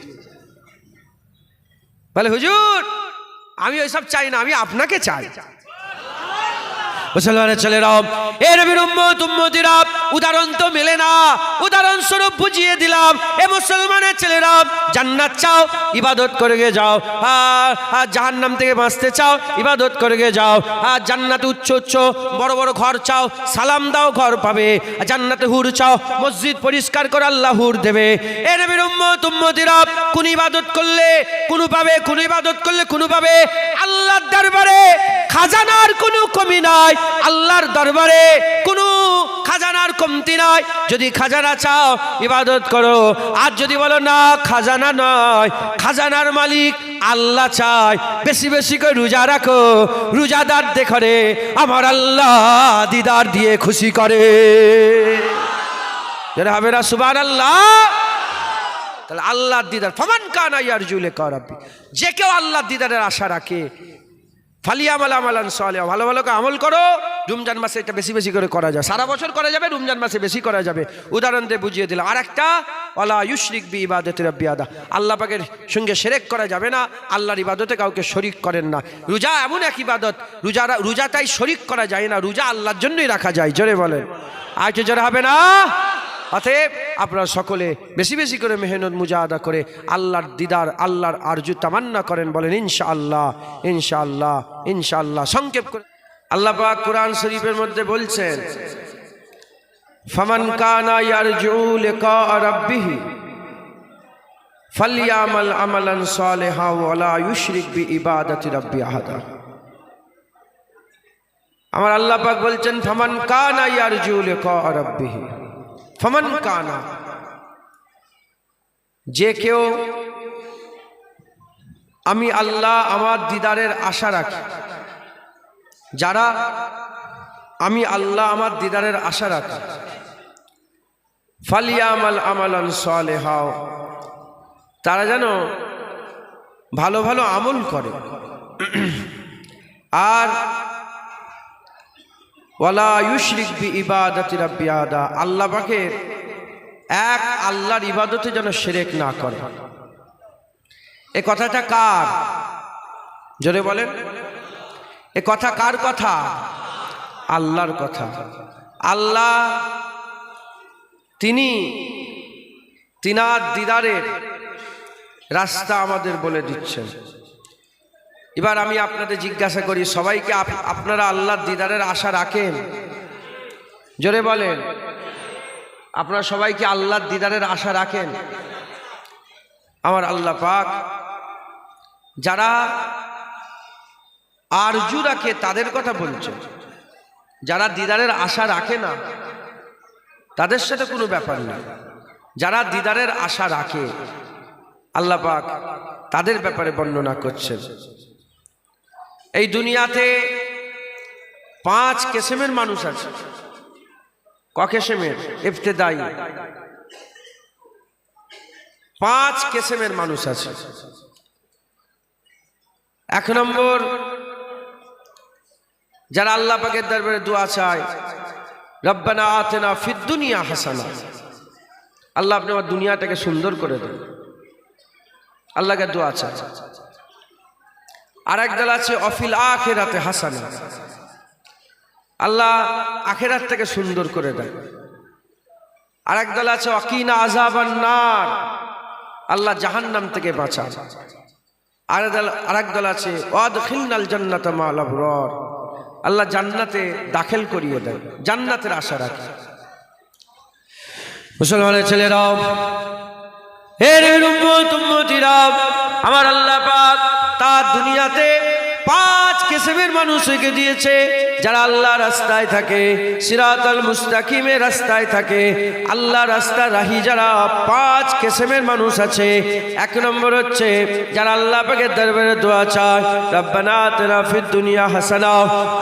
বলে হুজুর আমি ওইসব চাই না, আমি আপনাকে চাই। মুসলমানের ছেলেরা, এ নবীর উম্মত উম্মতিরা, উদাহরণ তো মেলে না, উদাহরণস্বরূপ বুঝিয়ে দিলাম। এ মুসলমানের ছেলেরা, জান্নাত চাও ইবাদত করে গে যাও, আর জাহান্নাম থেকে বাঁচতে চাও ইবাদত করে গে যাও। আর জান্নাতে উচ্চ উচ্চ বড় বড় ঘর চাও, সালাম দাও ঘর পাবে। জান্নাতে হুর চাও, মসজিদ পরিষ্কার করে আল্লাহ হুর দেবে। এ নবীর উম্মত উম্মতিরা, কোন ইবাদত করলে কোনো পাবে, কোন ইবাদত করলে কোনো পাবে। আল্লাহর দরবারে খাজানার কোনো কমি নাই, আল্লাহর দরবারে কোনো খাজানার কমতি নাই। যদি খাজানা চাও ইবাদত করো, আর যদি বলো না খাজানা নয়, খাজানার মালিক আল্লাহ চায়, বেশি বেশি করে রোজা রাখো। রোজাদার দেখরে আমার আল্লাহ দিদার দিয়ে খুশি করে। হবে না সুবহানাল্লাহ? তাহলে আল্লাহর দিদার, ফামান কানা ইয়ারজু লিকা রাব্বি, যে কেউ আল্লাহর দিদারের আশা রাখে, ফালিয়ামাল আমালান সালিহা, ভালো ভালো করে আমল করো। রমজান মাসে এটা বেশি বেশি করে করা যায়, সারা বছর করা যাবে, রমজান মাসে বেশি করা যাবে। উদাহরণ দিয়ে বুঝিয়ে দিলাম। আর একটা, ওয়ালা ইউশরিক বি ইবাদাতি রাব্বি আহাদা, আল্লাহ পাকের সঙ্গে শিরক করা যাবে না, আল্লাহর ইবাদতে কাউকে শরিক করেন না। রোজা এমন এক ইবাদত, রোজাটাই শরিক করা যায় না, রোজা আল্লাহর জন্যই রাখা যায়। জোরে বলেন, আর একটু জোরে হবে না? অতএব আপনারা সকলে বেশি বেশি করে মেহনত মুজাহাদা করে আল্লাহর দিদার, আল্লাহর আরজু তামান্না করেন। বলেন ইনশাআল্লাহ, ইনশাআল্লাহ, ইনশাআল্লাহ। সংক্ষেপ করে আল্লাহ পাক কোরআন শরীফের মধ্যে বলছেন, ফামান কানা ইয়ারজু লিকা রাব্বিহি ফালইয়ামাল আমালান সালিহা ওয়া লা ইউশরিক বি ইবাদাতি রাব্বি আহাদা। আমার আল্লাহ পাক বলছেন, ফামান কানা ইয়ারজু লিকা রাব্বিহি, ফামান কানা, যে কেউ আমি আল্লাহ আমার দিদারের আশা রাখি, যারা আমি আল্লাহ আমার দিদারের আশা রাখি, ফালিয়ামাল আমালান সালিহা, তারা যেন ভালো ভালো আমল করে। আর ওয়ালা ইউশরিক বি ইবাদাতি রাব্বি আহাদা, আল্লাহ পাকের এক আল্লাহর ইবাদতে যেন শিরক না করে। এ কথাটা কার? জোরে বলেন, এ কথা কার কথা? আল্লাহর কথা। আল্লাহ তিনি তিনার দিদারের রাস্তা আমাদের বলে দিচ্ছেন। এবার আমি আপনাদের জিজ্ঞাসা করি, সবাইকে আপনারা আল্লাহর দিদারের আশা রাখেন? জোরে বলেন। আপনারা সবাই কি আল্লাহর দিদারের আশা রাখেন? আমার আল্লাহ পাক যারা আরজু রাখে তাদের কথা বলছে, যারা দিদারের আশা রাখে না তাদের সাথে কোনো ব্যাপার না। যারা দিদারের আশা রাখে আল্লাহ পাক তাদের ব্যাপারে বর্ণনা করছেন। এই দুনিয়াতে 5 কিসমের মানুষ আছে। ক কিসমের? ইবতেদাই 5 কিসমের মানুষ আছে। 1 নম্বর, যারা আল্লাহ পাকের দরবারে দোয়া চায়, রব্বানা আতিনা ফিদ দুনিয়া হাসানা, আল্লাহ আপনি আমার দুনিয়াটাকে সুন্দর করে দেন, আল্লাহকে দোয়া চায়। আর একদল আছে অফিল আখিরাতে হাসানা, আল্লাহ আখিরাত থেকে সুন্দর করে দেন। আর একদল আছে ওয়াকিনা আযাবান নার, আল্লাহ জাহান্নাম থেকে বাঁচান। আর একদল আছে ওয়াদখিলনাল জান্নাতা মা'আল আবরার, আল্লাহ জান্নাতে দাখিল করিয়ে দেন, জান্নাতের আশা রাখি। মুসলমানের ছেলেরাও, এর উম্মতিরা, আমার আল্লাহ পাক তার দুনিয়াতে 5 কিসমের মানুষ রেখে দিয়েছে যারা আল্লাহ রাস্তায় থাকে, সিরাতাল মুস্তাকিমের রাস্তায় থাকে, আল্লাহ রাস্তা রাহি যারা 5 কিসমের মানুষ আছে। 1 নম্বর হচ্ছে যারা আল্লাহ পাকের দরবারে দোয়া চায়, রব্বানা আতিনা ফিদ দুনিয়া হাসানা,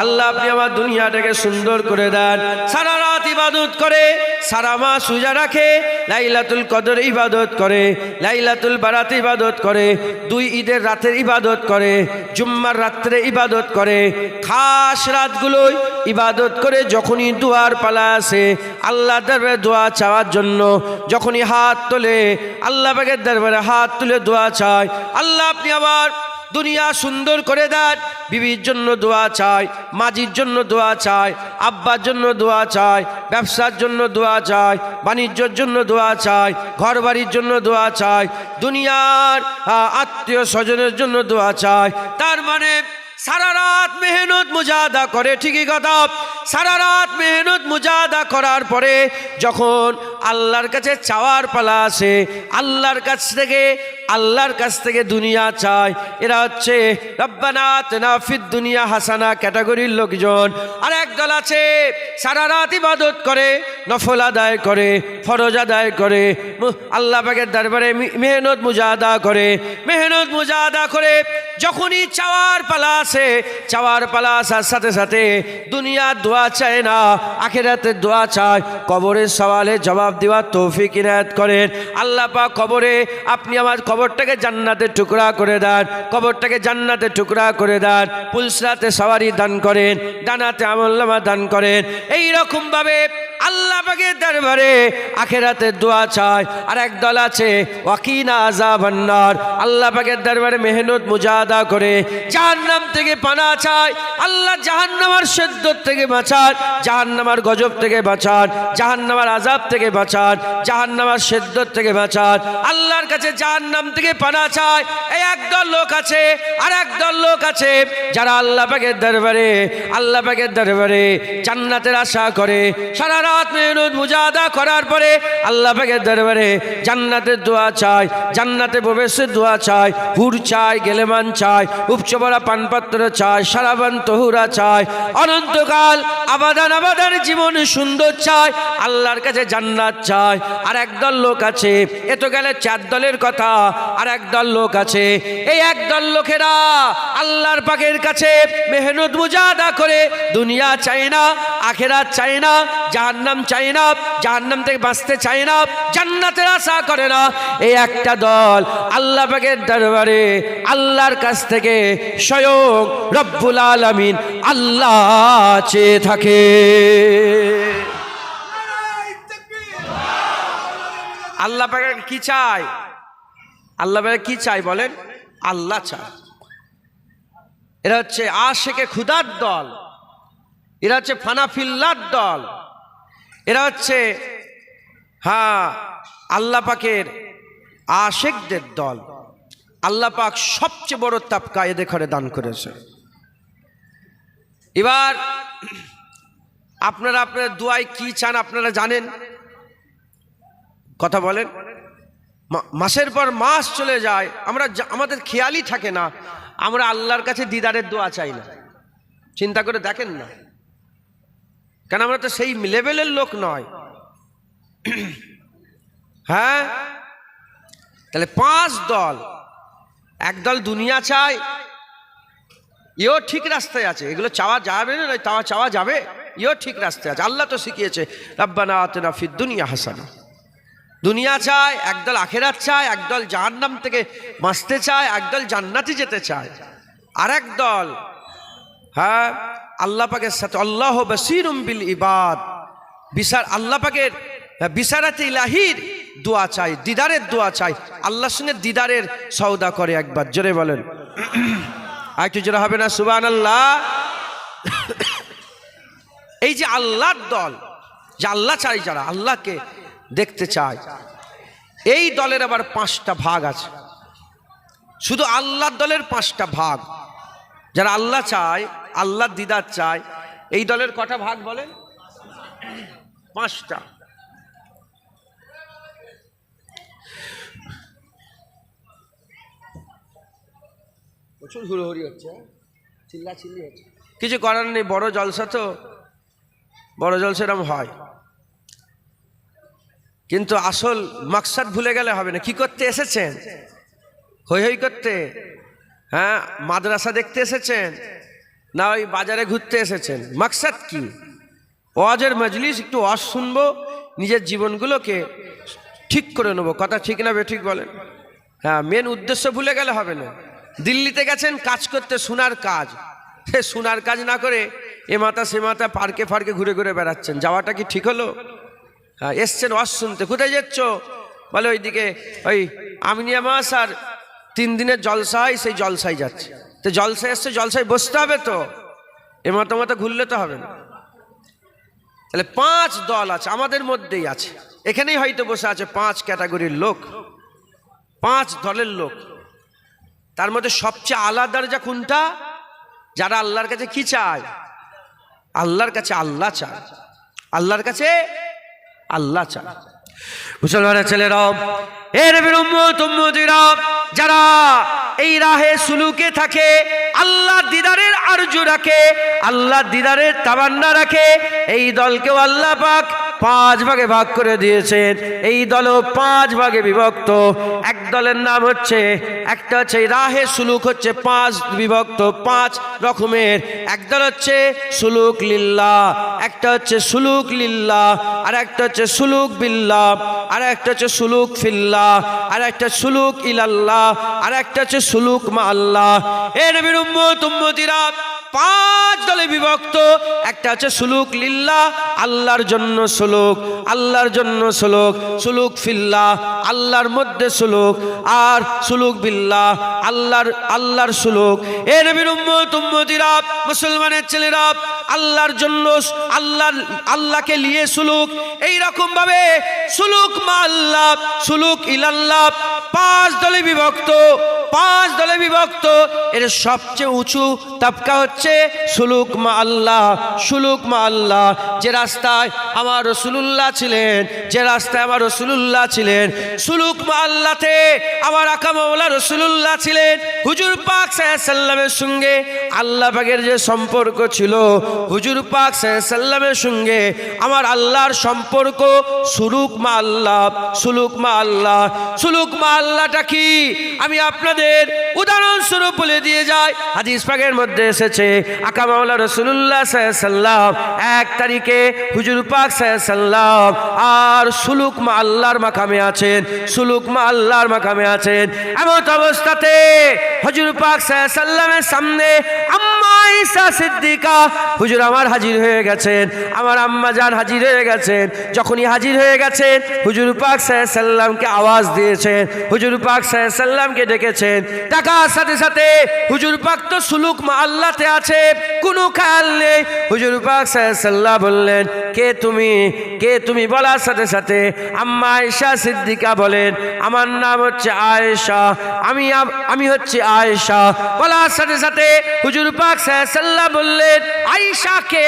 আল্লাহ আপনি আমার দুনিয়াটাকে সুন্দর করে দেন। সারা রাত ইবাদত করে, সারা মাস রোজা রাখে, লাইলাতুল কদর ইবাদত করে, লাইলাতুল বারাত ইবাদত করে, 2 ঈদের রাতের ইবাদত করে, জুম্মার রাত্রে ইবাদত করে, খাস রাতগুলোই ইবাদত করে। যখনই দুয়ার পালা আসে আল্লাহ দরবারে দোয়া চাওয়ার জন্য, যখনই হাত তোলে আল্লাহ পাকের দরবারে হাত তুলে দোয়া চায়, আল্লাহ আপনি আবার দুনিয়া সুন্দর করে দেন। বিবির জন্য দোয়া চায়, মাজির জন্য দোয়া চায়, আব্বার জন্য দোয়া চায়, ব্যবসার জন্য দোয়া চায়, বাণিজ্যের জন্য দোয়া চায়, ঘর বাড়ির জন্য দোয়া চায়, দুনিয়ার আত্মীয় স্বজনের জন্য দোয়া চায়। তার মানে সারা রাত মেহনত মুজাহাদা করে, ঠিকই কথা, সারা রাত মেহনত মুজাহাদা করার পরে যখন আল্লাহর কাছে চাওয়ার পালা আসে, আল্লাহর কাছ থেকে দুনিয়া চায়। এরা হচ্ছে রব্বানা আতিনা ফিদ দুনিয়া হাসানা ক্যাটাগরির লোকজন। আর একদল আছে সারা রাত ইবাদত করে, নফল আদায় করে, ফরজ আদায় করে, আল্লাহ পাকের দরবারে মেহনত মুজাহাদা করে, যখনই চাওয়ার পালা আসে, চাওয়ার পালা আসার সাথে সাথে দুনিয়ার দোয়া চায় না, আখিরাতের দোয়া চায়। কবরের সওয়ালে জবাব দেওয়ার তৌফিক ইনায়াত করেন আল্লাহ পাক। কবরে আপনি আমার কবরটাকে জান্নাতের টুকরা করে দেন, কবরটাকে জান্নাতের টুকরা করে দেন। পুলসরাতে সওয়ারি দান করেন, ডানাতে আমলনামা দান করেন। এই রকম ভাবে আল্লাহ পাকের দরবারে আখিরাতের দোয়া চায়। আর একদল আছে ওয়াকিনা আযাবান নার, আল্লাহ পাকের দরবারে মেহনত মুজাহাদা করে জাহান্নাম থেকে পানা চায়, আল্লাহ জাহান্নামের শিদ্দত থেকে বাঁচান, জাহান্নামের গজব থেকে বাঁচান, জাহান্নামের আযাব থেকে বাঁচান, জাহান্নামের শিদ্দত থেকে বাঁচান। আল্লাহর কাছে জাহান্নাম থেকে পানা চায়। এই একদল লোক আছে। আর একদল লোক আছে যারা আল্লাহ পাকের দরবারে জান্নাতের আশা করে, সারা রাত মেহনত মুজাহাদা করার পরে আল্লাহ পাকের দরবারে জান্নাতের দোয়া চায়, জান্নাতে প্রবেশের দোয়া চায়, হুর চায়, গেলেমান চায়, উপচবরা পানপাত্র চায়, সারাবান তহুরা চায়, অনন্তকাল আবাদান জীবন সুন্দর চায়, আল্লাহর কাছে জান্নাত চায়। আর একদল লোক আছে, এ তো গেলে 4 দলের কথা। আর একদল লোক আছে, এই একদল লোকেরা আল্লাহর পাকের কাছে মেহনত মুজাহাদা করে দুনিয়া চায় না, আখিরাত চায় না, জাহান্নাম চায় না, জাহান্নাম থেকে বাঁচতে চায় না, জান্নাতের আশা করে না। এই একটা দল আল্লাহ পাকের দরবারে আল্লাহর কাছ থেকে স্বয়ং রব্বুল আলামিন আল্লাহ চেয়ে থাকে। আল্লাহ পাকে কি চায়? আল্লাহ পাকে কি চাই বলেন? আল্লাহ চায়। এরা হচ্ছে আশিকে খুদার দল, এরা হচ্ছে ফানাফিল্লার দল, এরা হচ্ছে আল্লাহ পাকের আশিকদের দল। আল্লাহ পাক সবচেয়ে বড় তাবকা এদের ঘরে দান করেছে। এবার আপনারা আপনার দোয়ায় কি চান আপনারা জানেন? কথা বলেন, মাসের পর মাস চলে যায়, আমাদের খেয়ালই থাকে না, আমরা আল্লাহর কাছে দিদারের দোয়া চাই না। চিন্তা করে দেখেন না, কেন আমরা তো সেই লেভেলের লোক নয়। হ্যাঁ, তাহলে 5 দল। একদল দুনিয়া চায়, এও ঠিক রাস্তায় আছে, এগুলো চাওয়া যাবে না, চাওয়া যাবে, এও ঠিক রাস্তায় আছে। আল্লাহ তো শিখিয়েছে রাব্বানা আতিনা ফিদ দুনিয়া হাসানা। দুনিয়া চায়, একদল আখেরাত চায়, একদল জাহান্নাম থেকে বাঁচতে চায়, একদল জান্নাতে যেতে চায়, আর একদল হ্যাঁ আল্লাহ পাকের সাথে আল্লাহ বাসীরুম বিল ইবাদ, আল্লাহ পাকের বিসারাতে ইলাহির দোয়া চাই, দিদারের দোয়া চাই, আল্লাহর সঙ্গে দিদারের সওদা করে। একবার জোরে বলেন, আর একটু জোরে হবে না সুবহানাল্লাহ। এই যে আল্লাহর দল, যে আল্লাহ চাই, যারা আল্লাহকে দেখতে চায়, এই দলের আবার 5টা ভাগ আছে। শুধু আল্লাহর দলের 5টা ভাগ। যারা আল্লাহ চায়, আল্লাহর দিদার চায়, এই দলের কটা ভাগ বলেন? 5টা। প্রচুর হুড়োহুড়ি হচ্ছে, চিল্লাচিল্লি হচ্ছে, কিছু করার নেই, বড় জলসা তো, বড় জলসা এরকম হয়। কিন্তু আসল মাকসাদ ভুলে গেলে হবে না। কি করতে এসেছেন? হই হই করতে? হ্যাঁ, মাদ্রাসা দেখতে এসেছেন না ওই বাজারে ঘুরতে এসেছেন? মাকসাদ কি? ওয়াজের মজলিস, একটু ওয়াজ শুনবো, নিজের জীবনগুলোকে ঠিক করে নেবো। কথা ঠিক না বেঠিক বলেন? হ্যাঁ, মেন উদ্দেশ্য ভুলে গেলে হবে না। দিল্লিতে গেছেন কাজ করতে, শোনার কাজ, সে শোনার কাজ না করে এ মাথা সে মাথা পার্কে ফার্কে ঘুরে ঘুরে বেড়াচ্ছেন, যাওয়াটা কি ঠিক হলো? হ্যাঁ, এসছেন ওয়াজ শুনতে। কোথায় যাচ্ছ? বলে ওইদিকে ওই আমিনিয়া মাস আর 3 দিনের জলসা হয়, সেই জলসায় যাচ্ছে। তো জলসায় এসছে, জলসায় বসতে হবে তো, এ মাথা ঘুরলে তো হবে না। তাহলে 5 দল আছে, আমাদের মধ্যেই আছে, এখানেই হয়তো বসে আছে 5 ক্যাটাগরির লোক, 5 দলের লোক। তার মধ্যে সবচেয়ে আলাদা দরজা কোনটা? যারা আল্লাহর কাছে কি চায়? আল্লাহর কাছে আল্লাহ চায়, আল্লাহর কাছে আল্লাহ চায়। মুসলমানের ছেলেরা, এর নবীর উম্মত উম্মতিরা, যারা এই রাহে সুলুকে থাকে, আল্লাহ দিদারের আরজু রাখে, আল্লাহ দিদারের তামান্না রাখে, এই দলকেও আল্লাহ পাক 5 ভাগে ভাগ করে দিয়েছেন। এই দলও 5 ভাগে বিভক্ত। এক দলের নাম হচ্ছে, একটা হচ্ছে রাহে সুলুক, হচ্ছে 5 বিভক্ত, 5 রকমের। একদল হচ্ছে সুলুক লিল্লাহ, একটা হচ্ছে সুলুক লিল্লাহ, আর একটা হচ্ছে সুলুক বিল্লাহ, আর একটা হচ্ছে সুলুক ফিল্লাহ, আর একটা সুলুক ইলাল্লাহ, আর একটা হচ্ছে সুলুক মা আল্লাহ। এ নবীর উম্মত উম্মতিরা, 5 দলে বিভক্ত। একটা হচ্ছে সুলুক লিল্লাহ, আল্লাহর জন্য সুলুক, আল্লাহর জন্য সুলুক, সুলুক ফিল্লাহ, আল্লাহর মধ্যে সুলুক, আর সুলুক বিল্লাহ, আল্লাহর সুলুক। এ নবীর উম্মত উম্মতিরা, মুসলমানের ছেলেরা, আল্লাহর জন্য, আল্লাহকে নিয়ে সুলুক, এই রকম ভাবে সুলুক মা আল্লাহ, সুলুক ইলাল্লাহ, 5 দলে বিভক্ত। 5 দলে বিভক্ত। এর সবচেয়ে উঁচু তাবকা হচ্ছে সুলুক মা আল্লাহ, সুলুক মা আল্লাহ। যে রাস্তায় আমার রাসূলুল্লাহ ছিলেন, যে রাস্তায় আমার রাসূলুল্লাহ ছিলেন, সুলুক মা আল্লাহতে আমার আকা মাওলা রাসূলুল্লাহ ছিলেন। হুজুর পাক সাল্লাল্লাহু আলাইহি সাল্লামের সঙ্গে আল্লাহ পাকের যে সম্পর্ক ছিল, হুজুর পাক সাল্লাল্লাহু আলাইহি সাল্লামের সঙ্গে আমার আল্লাহর সম্পর্ক সুলুক মা আল্লাহ, সুলুক মা আল্লাহ। সুলুক মা আল্লাহটা কি? আমি আপনাদের উদাহরণস্বরূপ বলে দিয়ে যাই। হাদিস পাকের মধ্যে এসেছে, আকা মাওলা রাসূলুল্লাহ সাল্লাল্লাহু আলাইহি সাল্লাম 1 তারিখে হুজুর পাক সাল্লাল্লাহু আলাইহি সাল্লাম আর সুলুক মা আল্লাহর মাকামে আছেন, সুলুক মা আল্লাহর মাকামে আছেন। এমন অবস্থাতে হুজুর পাক সাল্লাল্লাহু আলাইহি সাল্লামের সামনে আম্মা আয়েশা সিদ্দিকা হুজুর আমার হাজির হয়ে গেছেন, আমার আম্মা জান হাজির হয়ে গেছেন। যখনই হাজির হয়ে গেছেন, হুজুর পাক সাল্লাল্লাহু আলাইহি সাল্লামকে আওয়াজ দিয়েছেন, হুজুর পাক সাল্লাল্লাহু আলাইহি সাল্লামকে ডেকেছেন। ডাকার সাথে সাথে হুজুর পাক তো সুলুক মা আল্লাহতে আছে, কোনো খেয়াল নেই। হুজুর পাক সাল্লাল্লাহু বললেন, কে তুমি বলার সাথে সাথে আম্মা আয়েশা সিদ্দিকা বলেন, আমার নাম হচ্ছে আয়েশা, আমি হচ্ছে আয়েশা। বলার সাথে সাথে হুজুর পাক সাল্লাল্লাহু বললেন, আয়েশা কে?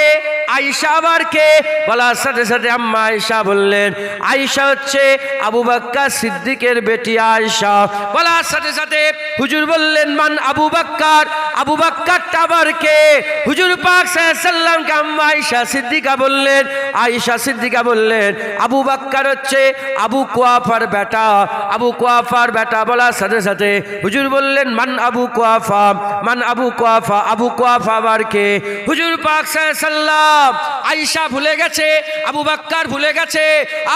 আয়েশা আবার কে? বলার সাথে সাথে আম্মা আয়েশা বললেন, আয়েশা হচ্ছে আবু বকর সিদ্দিকের বেটি আয়েশা। বলার সাথে সাথে হুজুর বললেন, মান আবু বকর? আবু বকরটা আবার কে? হুজুর পাক সাল্লাল্লাহু কে আম্মা আয়েশা সিদ্দিকা বললেন, আয়েশা সিদ্দিকা বললেন, আবু বকর হচ্ছে আবু কুয়াফার বেটা, আবু কুয়াফার বেটা। বলার সাথে সাথে হুজুর বললেন, মান আবু কুয়াফা? মান আবু কুয়াফা? আবু কুয়াফা আবার কে? হুজুর পাক সাল্লাল্লাহু আয়েশা ভুলে গেছে, আবু বকর ভুলে গেছে,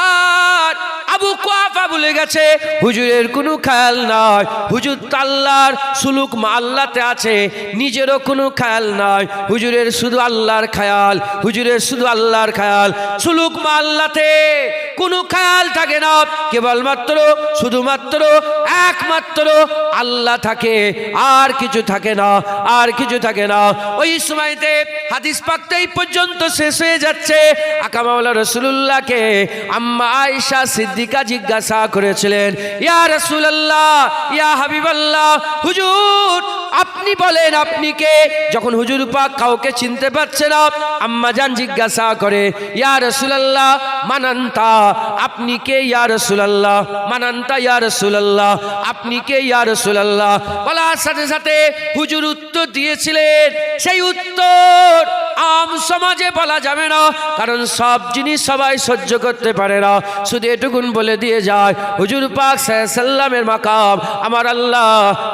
আর আবু কুয়াফা ভুলে গেছে। হুজুরের কোনো খেয়াল নাই। হুজুর আল্লাহর সুলুক আল্লাহতে আছে, নিজেরও কোনো খেয়াল নাই। হুজুরের শুধু আল্লাহর খেয়াল, হুজুরের শুধু আল্লাহর খেয়াল। সুলুক আল্লাহতে কোনো খেয়াল থাকে না, কেবলমাত্র শুধুমাত্র একমাত্র আল্লাহ থাকে, আর কিছু থাকে না, আর কিছু থাকে না। ওই সময়তে হাদিস পাকটা এই পর্যন্ত শেষ হয়ে যাচ্ছে। আকা মাওলা রাসূলুল্লাহকে আম্মা আয়েশা সিদ্দিকা জিজ্ঞাসা করেছিলেন, ইয়া রাসূলুল্লাহ, ইয়া হাবিবাল্লাহ, হুজুর আপনি বলেন আপনি কে? যখন হুজুর পাক কাউকে চিনতে পারছে না, আম্মা জান জিজ্ঞাসা করে, ইয়া রাসূলুল্লাহ মানান্তা? আপনি কে ইয়া রাসূলুল্লাহ? মানান্তা ইয়া রাসূলুল্লাহ, আপনি কে ইয়া রাসূলুল্লাহ? বলার সাথে সাথে হুজুর উত্তর দিয়েছিলেন, সেই উত্তর আম সমাজে বলা যাবে না, কারণ সব জিনিস সবাই সহ্য করতে পারে না। শুধু এটুকুন বলে দিয়ে যায়, হুজুর পাক সাল্লামের মাকাম আমার আল্লাহ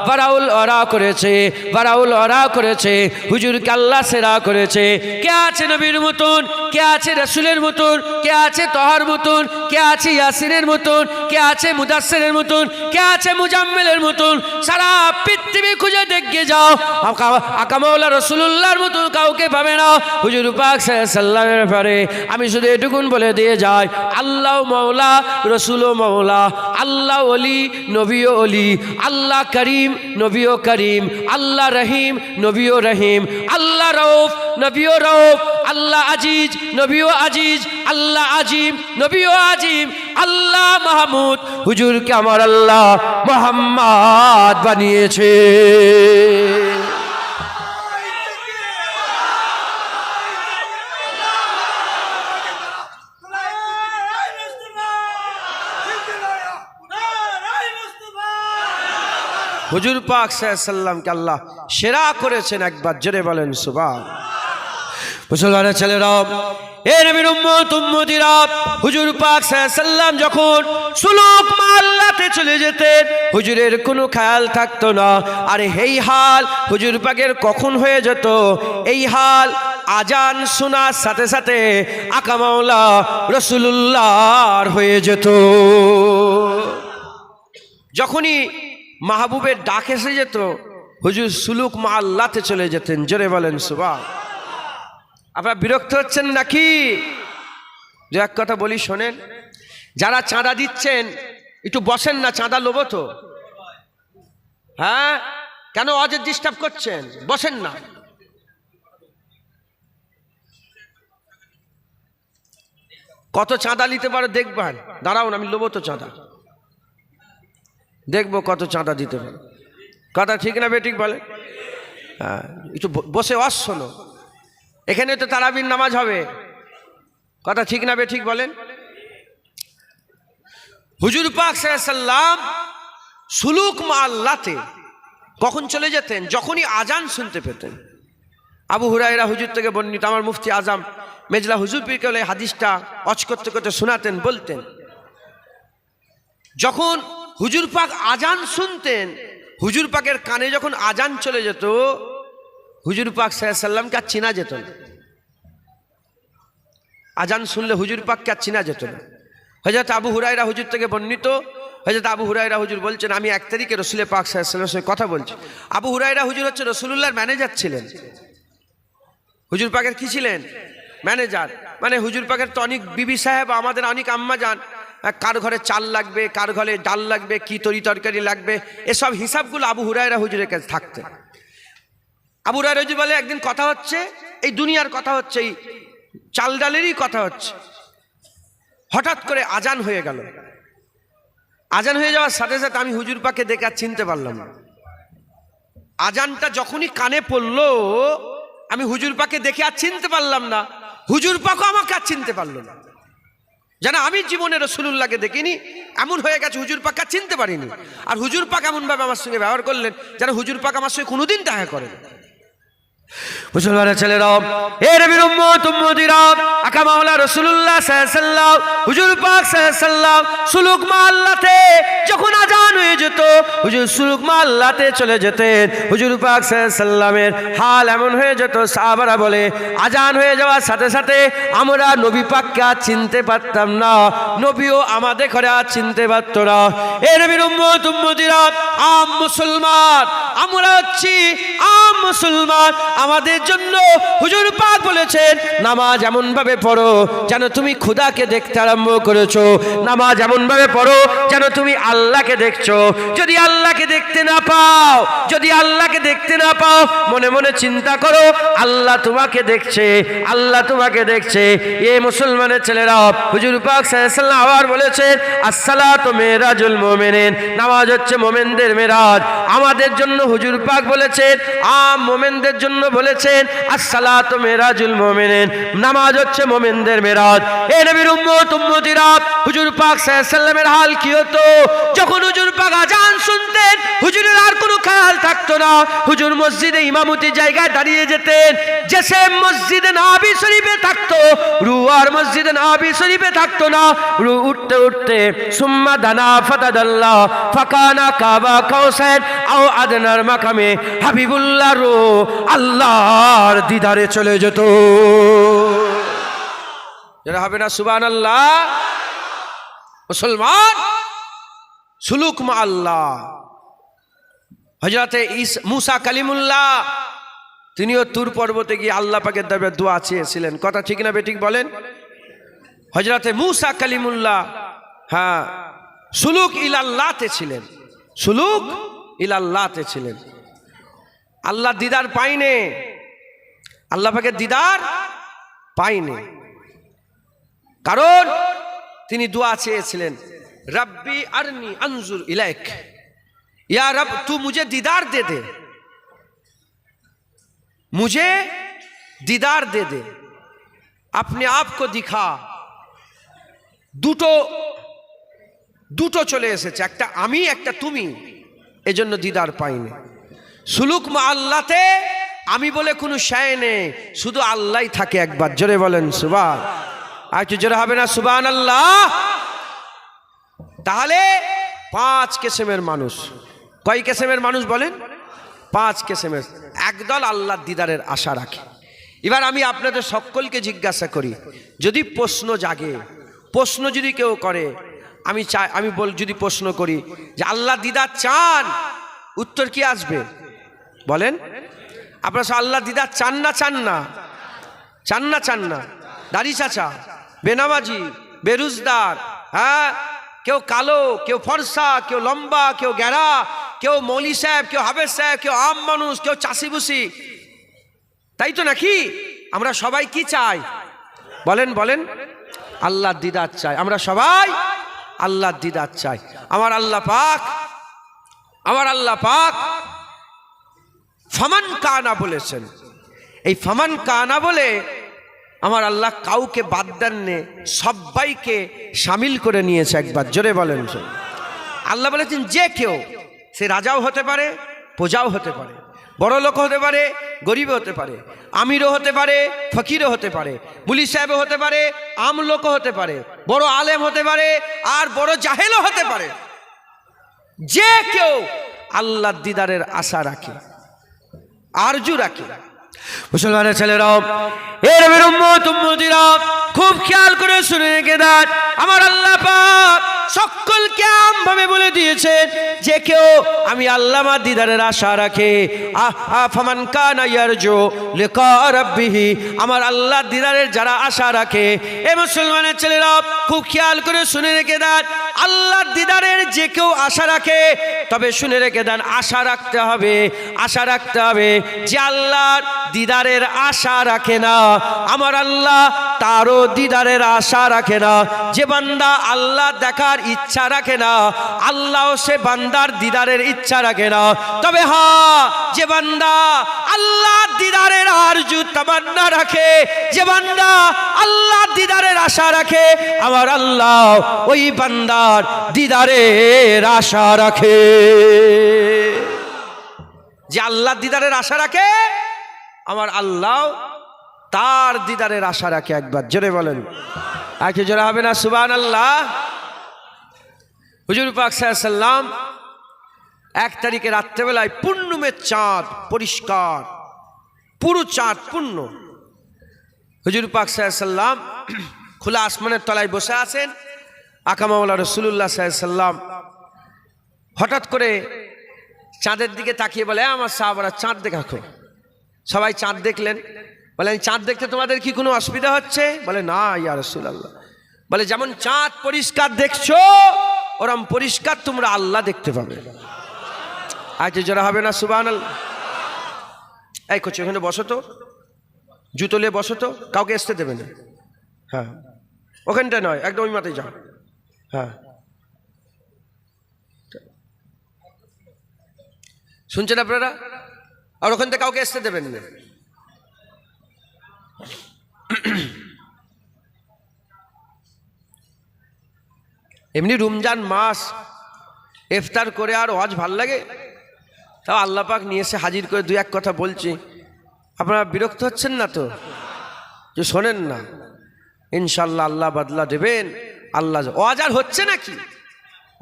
বারাউল ওরা করেছে, বারাউল ওরা করেছে। হুজুরকে আল্লাহ সেরা করেছে। কে আছে নবীর মতন? কে আছে রাসূলের মতন? কে আছে তহার মতন? কে আছে ইয়াসিনের মতন? কে আছে মুদাসসিরের মতন? কে আছে মুজাম্মিলের মতন? সারা পৃথিবী খুঁজে দেখে যাও, আকা মাওলা রাসূলুল্লাহর মতন কাউকে পাবে না। হুজুর পাক সাল্লাল্লাহু ব্যাপারে আমি শুধু এটুকুন বলে দিয়ে যাই, আল্লাহ মাওলা, রসুলও মাওলা, আল্লাহ ওলি, নবীও ওলি, আল্লাহ করিম, নবীও করিম, আল্লাহ রহিম, নবীও রহিম, আল্লাহ রউফ, নবীও রউফ, আল্লাহ আজিজ, নবীও আজিজ, আল্লাহ আজিম, নবীও আজিম, আল্লাহ মাহমুদ, হুজুরকে আমার আল্লাহ মুহাম্মদ বানিয়েছে। হুজুর পাক সাল্লামকে আল্লাহ সেরা করেছেন। একবার জোরে বলেন সুবহানাল্লাহ। মুসলমানের ছেলেরা, এ নবীর উম্মত উম্মতিরা, হুজুর পাক সাল্লাম যখন সুলুক আল্লাহতে চলে যেতেন, হুজুরের কোনো খেয়াল থাকতো না। আর এই হাল হুজুর পাকের কখন হয়ে যেত? এই হাল আজান শোনার সাথে সাথে আকা মাওলা রাসূলুল্লাহর হয়ে যেত। যখনই মাহবুবের ডাক এসে যেত, হুজুর সুলুক আল্লাহতে চলে যেতেন। জোরে বলেন সুবহানাল্লাহ। আপনারা বিরক্ত হচ্ছেন নাকি? যে এক কথা বলি শোনেন, যারা চাঁদা দিচ্ছেন একটু বসেন না, চাঁদা লোবো তো। হ্যাঁ, কেন অযথা ডিস্টার্ব করছেন? বসেন না। কত চাঁদা নিতে পারো দেখবেন, দাঁড়াও না, আমি লোবো তো চাঁদা, দেখবো কত চাঁদা দিতে পারো। কথা ঠিক না বেঠিক বলে? হ্যাঁ, একটু বসে ওয়াজ শোনো। এখানে তো তারাবির নামাজ হবে। কথা ঠিক না বেঠিক বলেন? হুজুর পাক সাল্লাম সুলুক আল্লাহতে কখন চলে যেতেন? যখনই আজান শুনতে পেতেন। আবু হুরায়রা হুজুর থেকে বর্ণিত, আমার মুফতি আজম মেজলা হুজুর পীরকে এই হাদিসটা অজ করতে করতে শোনাতেন, বলতেন, যখন হুজুর পাক আজান শুনতেন, হুজুর পাকের কানে যখন আজান চলে যেত, হুজুর পাক সাল্লামকে আর চেনা যেত না। আজান শুনলে হুজুর পাককে আর চেনা যেত না। হযরত আবু হুরায়রা হুজুর থেকে বর্ণিত, হযরত আবু হুরায়রা হুজুর বলছেন, আমি 1 তারিখে রসুল পাক সাল্লাল্লাহু আলাইহি ওয়াসাল্লামের সঙ্গে কথা বলছি। আবু হুরায়রা হুজুর হচ্ছে রাসূলুল্লাহর ম্যানেজার ছিলেন। হুজুর পাকের কি ছিলেন? ম্যানেজার। মানে হুজুর পাকের তো অনেক বিবি সাহেব, আমাদের অনেক আম্মা যান, কার ঘরে চাল লাগবে, কার ঘরে ডাল লাগবে, কি তরি তরকারি লাগবে, এসব হিসাবগুলো আবু হুরায়রা হুজুরের কাছে থাকতেন। আবু হুরায়রা বলে একদিন কথা হচ্ছে, এই দুনিয়ার কথা হচ্ছে, এই চাল ডালেরই কথা হচ্ছে, হঠাৎ করে আজান হয়ে গেল। আজান হয়ে যাওয়ার সাথে সাথে আমি হুজুর পাককে দেখে আর চিনতে পারলাম না। আজানটা যখনই কানে পড়লো আমি হুজুর পাককে দেখে আর চিনতে পারলাম না, হুজুর পাকও আমাকে আর চিনতে পারলো না। যেন আমি জীবনে রাসূলুল্লাহকে দেখিনি, এমন হয়ে গেছে হুজুর পাক আর চিনতে পারিনি। আর হুজুর পাক এমনভাবে আমার সঙ্গে ব্যবহার করলেন যেন হুজুর পাক আমার সঙ্গে কোনোদিন দেখা করেন। মুসলমানের ছেলেরা, এ নবীর উম্মত উম্মতিরা, আকা মাওলা রাসূলুল্লাহ সাল্লাল্লাহু আলাইহি ওয়াসাল্লাম, হুজুর পাক সাল্লাল্লাহু আলাইহি ওয়াসাল্লাম সুলুক মাল্লাতে যখন আজান হয়ে যেত, হুজুর সুলুক মাল্লাতে চলে যেতেন। হুজুর পাক সাল্লাল্লাহু আলাইহি ওয়াসাল্লামের হাল এমন হয়ে যেত, সাহাবারা বলে আজান হয়ে যাওয়ার সাথে সাথে আমরা নবী পাককে আর চিনতে পারতাম না, নবীও আমাদের ঘরে আর চিনতে পারত না। এ নবীর উম্মত উম্মতিরা, আম মুসলমান আমরা হচ্ছি, আম মুসলমান। আমাদের জন্য হুজুর পাক বলেছেন নামাজ এমন ভাবে পড়ো যেন তুমি খোদাকে দেখতে আরম্ভ করেছো, নামাজ এমন ভাবে পড়ো যেন তুমি আল্লাহকে দেখছো। যদি আল্লাহকে দেখতে না পাও, যদি আল্লাহকে দেখতে না পাও, মনে মনে চিন্তা করো আল্লাহ তোমাকে দেখছে, আল্লাহ তোমাকে দেখছে। এ মুসলমানের ছেলেরা, হুজুর পাক সাল্লাল্লাহু আলাইহি ওয়াসাল্লাম আবার বলেছেন আসসালাতু মিরাজুল মুমিনিন, নামাজ হচ্ছে মুমিনদের মেরাজ। আমাদের জন্য হুজুর পাক বলেছেন, আম মুমিনদের জন্য বলেছেন আসসালাতু মিরাজুল মুমিনিন, নামাজ হচ্ছে মুমিনদের মেরাজ। এ নবীর উম্মত উম্মতিরা, হুজুর পাক সাল্লাল্লাহু আলাইহি ওয়াসাল্লামের হাল কি হতো? যখন হুজুর পাক আজান শুনতেন হুজুরের আর কোনো খেয়াল থাকতো না, হুজুর মসজিদে ইমামতির জায়গায় দাঁড়িয়ে যেতেন। যে সে মসজিদে নববী শরীফে থাকতো, রু আর মসজিদে নববী শরীফে থাকতো না, রু উঠতে উঠতে সুম্মা দানা ফাতাদাল্লা ফাকানা কাবা কাউসার আও আদনার মাকামে হাবিবুল্লাহ রু আল্লাহর দিদারে চলে যেত। যারা হবে না সুবহানাল্লাহ। মুসলমান সুলুক মা আল্লাহ। হযরতে মুসা কালিমুল্লাহ তিনিও তুর পর্বতে গিয়ে আল্লাহ পাকের দরবারে দোয়া চেয়েছিলেন, কথা ঠিক না বেঠিক বলেন? হযরতে মুসা কালিমুল্লাহ হ্যাঁ সুলুক ইলাল্লাহতে ছিলেন, সুলুক ইলাল্লাহতে ছিলেন। আল্লাহ দিদার পাইনে, আল্লাহ পাকের দিদার পাইনে, কারণ তিনি দোয়া চেয়েছিলেন রব্বি আরনি আনজুর ইলাইক, या रब तू मुझे दीदार दे दे, मुझे दीदार दे दे, अपने आप को दिखा। দুটো দুটো চলে এসেছে, একটা আমি একটা তুমি, এজন্য দিদার পাইনি। সুলুক মা আল্লাহতে আমি বলে কোনো শায় নেই, শুধু আল্লাহই থাকে। একবার জোরে বলেন সুবহান, আর একটু জোরে হবে না সুবহানাল্লাহ? তাহলে 5 কিসমের মানুষ, কয় কিসমের মানুষ বলেন? 5 কিসমের। একদল আল্লাহর দিদারের আশা রাখে। এবার আমি আপনাদের সকলকে জিজ্ঞাসা করি, যদি প্রশ্ন জাগে, প্রশ্ন যদি কেউ করে, আমি যদি প্রশ্ন করি যে আল্লাহ দিদার চান, উত্তর কি আসবে বলেন? আপনারা সব আল্লাহ দিদার চান না চান না? চান না চান না? দাড়ি চাচা, বেনামাজি, বেরুজদার, হ্যাঁ, কেউ কালো, কেউ ফর্সা, কেউ লম্বা, কেউ গেরা, কেউ মৌলি সাহেব, কেউ হাফেজ সাহেব, কেউ আম মানুষ, কেউ চাষিবুসি, তাই তো নাকি? আমরা সবাই কি চাই বলেন? বলেন আল্লাহর দিদার চাই। আমরা সবাই আল্লাহর দিদার চাই। আমার আল্লাহ পাক, আমার আল্লাহ পাক ফামান কানা বলেছেন। এই ফামান কানা বলে আমার আল্লাহ কাউকে বাদ দেননি, সবাইকে শামিল করে নিয়েছে। একবার জোরে বলেন। আল্লাহ বলেছেন যে কেউ, সে রাজাও হতে পারে, প্রজাও হতে পারে, বড় লোক হতে পারে, গরিবও হতে পারে, আমিরও হতে পারে, ফকিরও হতে পারে, মুলি সাহেবও হতে পারে, আম লোকও হতে পারে, বড় আলেম হতে পারে, আর বড় জাহেলও হতে পারে। যে কেউ আল্লাহর দিদারের আশা রাখে, আরজু রাখে। মুসলমানের ছেলেরাও, এর উম্মত উম্মতিরা, খুব খেয়াল করে শুনে রেখে দেন, আমার আল্লাহ পাক সকলকে আমভাবে বলে দিয়েছেন যে কেউ আমি আল্লাহ মা দিদারের আশা রাখে, ফামান কানা ইয়ারজু লিকা রাব্বিহি, আমার আল্লাহ দিদারের যারা আশা রাখে। এ মুসলমানের ছেলেরা খুব খেয়াল করে শুনে রেখে দেন, আল্লাহ দিদারের যে কেউ আশা রাখে, তবে শুনে রেখে দেন, আশা রাখতে হবে, আশা রাখতে হবে। যে আল্লাহর দিদারের আশা রাখে না, আমার আল্লাহ তারও দিদারের আশা রাখে না। যে বান্দা আল্লাহ দেখার ইচ্ছা রাখে না, আল্লাহ সে বান্দার দিদারের ইচ্ছা রাখে না। তবে হ্যাঁ, যে বান্দা আল্লাহ দিদারের আরজু তামান্না রাখে, যে বান্দা আল্লাহ দিদারের আশা রাখে, আমার আল্লাহ ওই বান্দার দিদারের আশা রাখে। যে আল্লাহ দিদারের আশা রাখে, আমার আল্লাহ তার দিদারের আশা রাখে। একবার জোরে বলেন, একটু জোরে হবে না সুবহানাল্লাহ। হুজুর পাক সাল্লাল্লাহু আলাইহি ওয়াসাল্লাম 1 তারিখে রাত্রেবেলায় পূর্ণিমের চাঁদ, পরিষ্কার পুরো চাঁদ পূর্ণ, হুজুর পাক সাল্লাল্লাহু আলাইহি ওয়াসাল্লাম খোলা আসমানের তলায় বসে আছেন। আকা মাওলা রাসূলুল্লাহ সাল্লাল্লাহু আলাইহি ওয়াসাল্লাম হঠাৎ করে চাঁদের দিকে তাকিয়ে বলে, আমার সাহাবারা চাঁদ দেখাখো। সবাই চাঁদ দেখলেন। বলে, চাঁদ দেখতে তোমাদের কি কোনো অসুবিধা হচ্ছে? বলে, না ইয়া রাসূলুল্লাহ। বলে, যেমন চাঁদ পরিষ্কার দেখছো, ওরম পরিষ্কার তোমরা আল্লাহ দেখতে পাবে। আজ যারা হবে না সুবহানাল্লাহ। এই কোচ ওখানে বসো তো, জুতো নিয়ে বসো তো, কাউকে আসতে দেবে না। হ্যাঁ, ওখানটা নয়, একদম ওই মাথায় যাও। হ্যাঁ, শুনছেন আপনারা? আর ওখান থেকে কাউকে আসতে দেবেন না। এমনি রমজান মাস ইফতার করে আর ওয়াজ ভাল লাগে, তাও আল্লাহ পাক নিয়ে এসে হাজির করে 2-1 কথা বলছি। আপনারা বিরক্ত হচ্ছেন না তো? যে শোনেন না, ইনশাল্লাহ আল্লাহ বদলা দেবেন। আল্লাহ ওয়াজ আর হচ্ছে নাকি?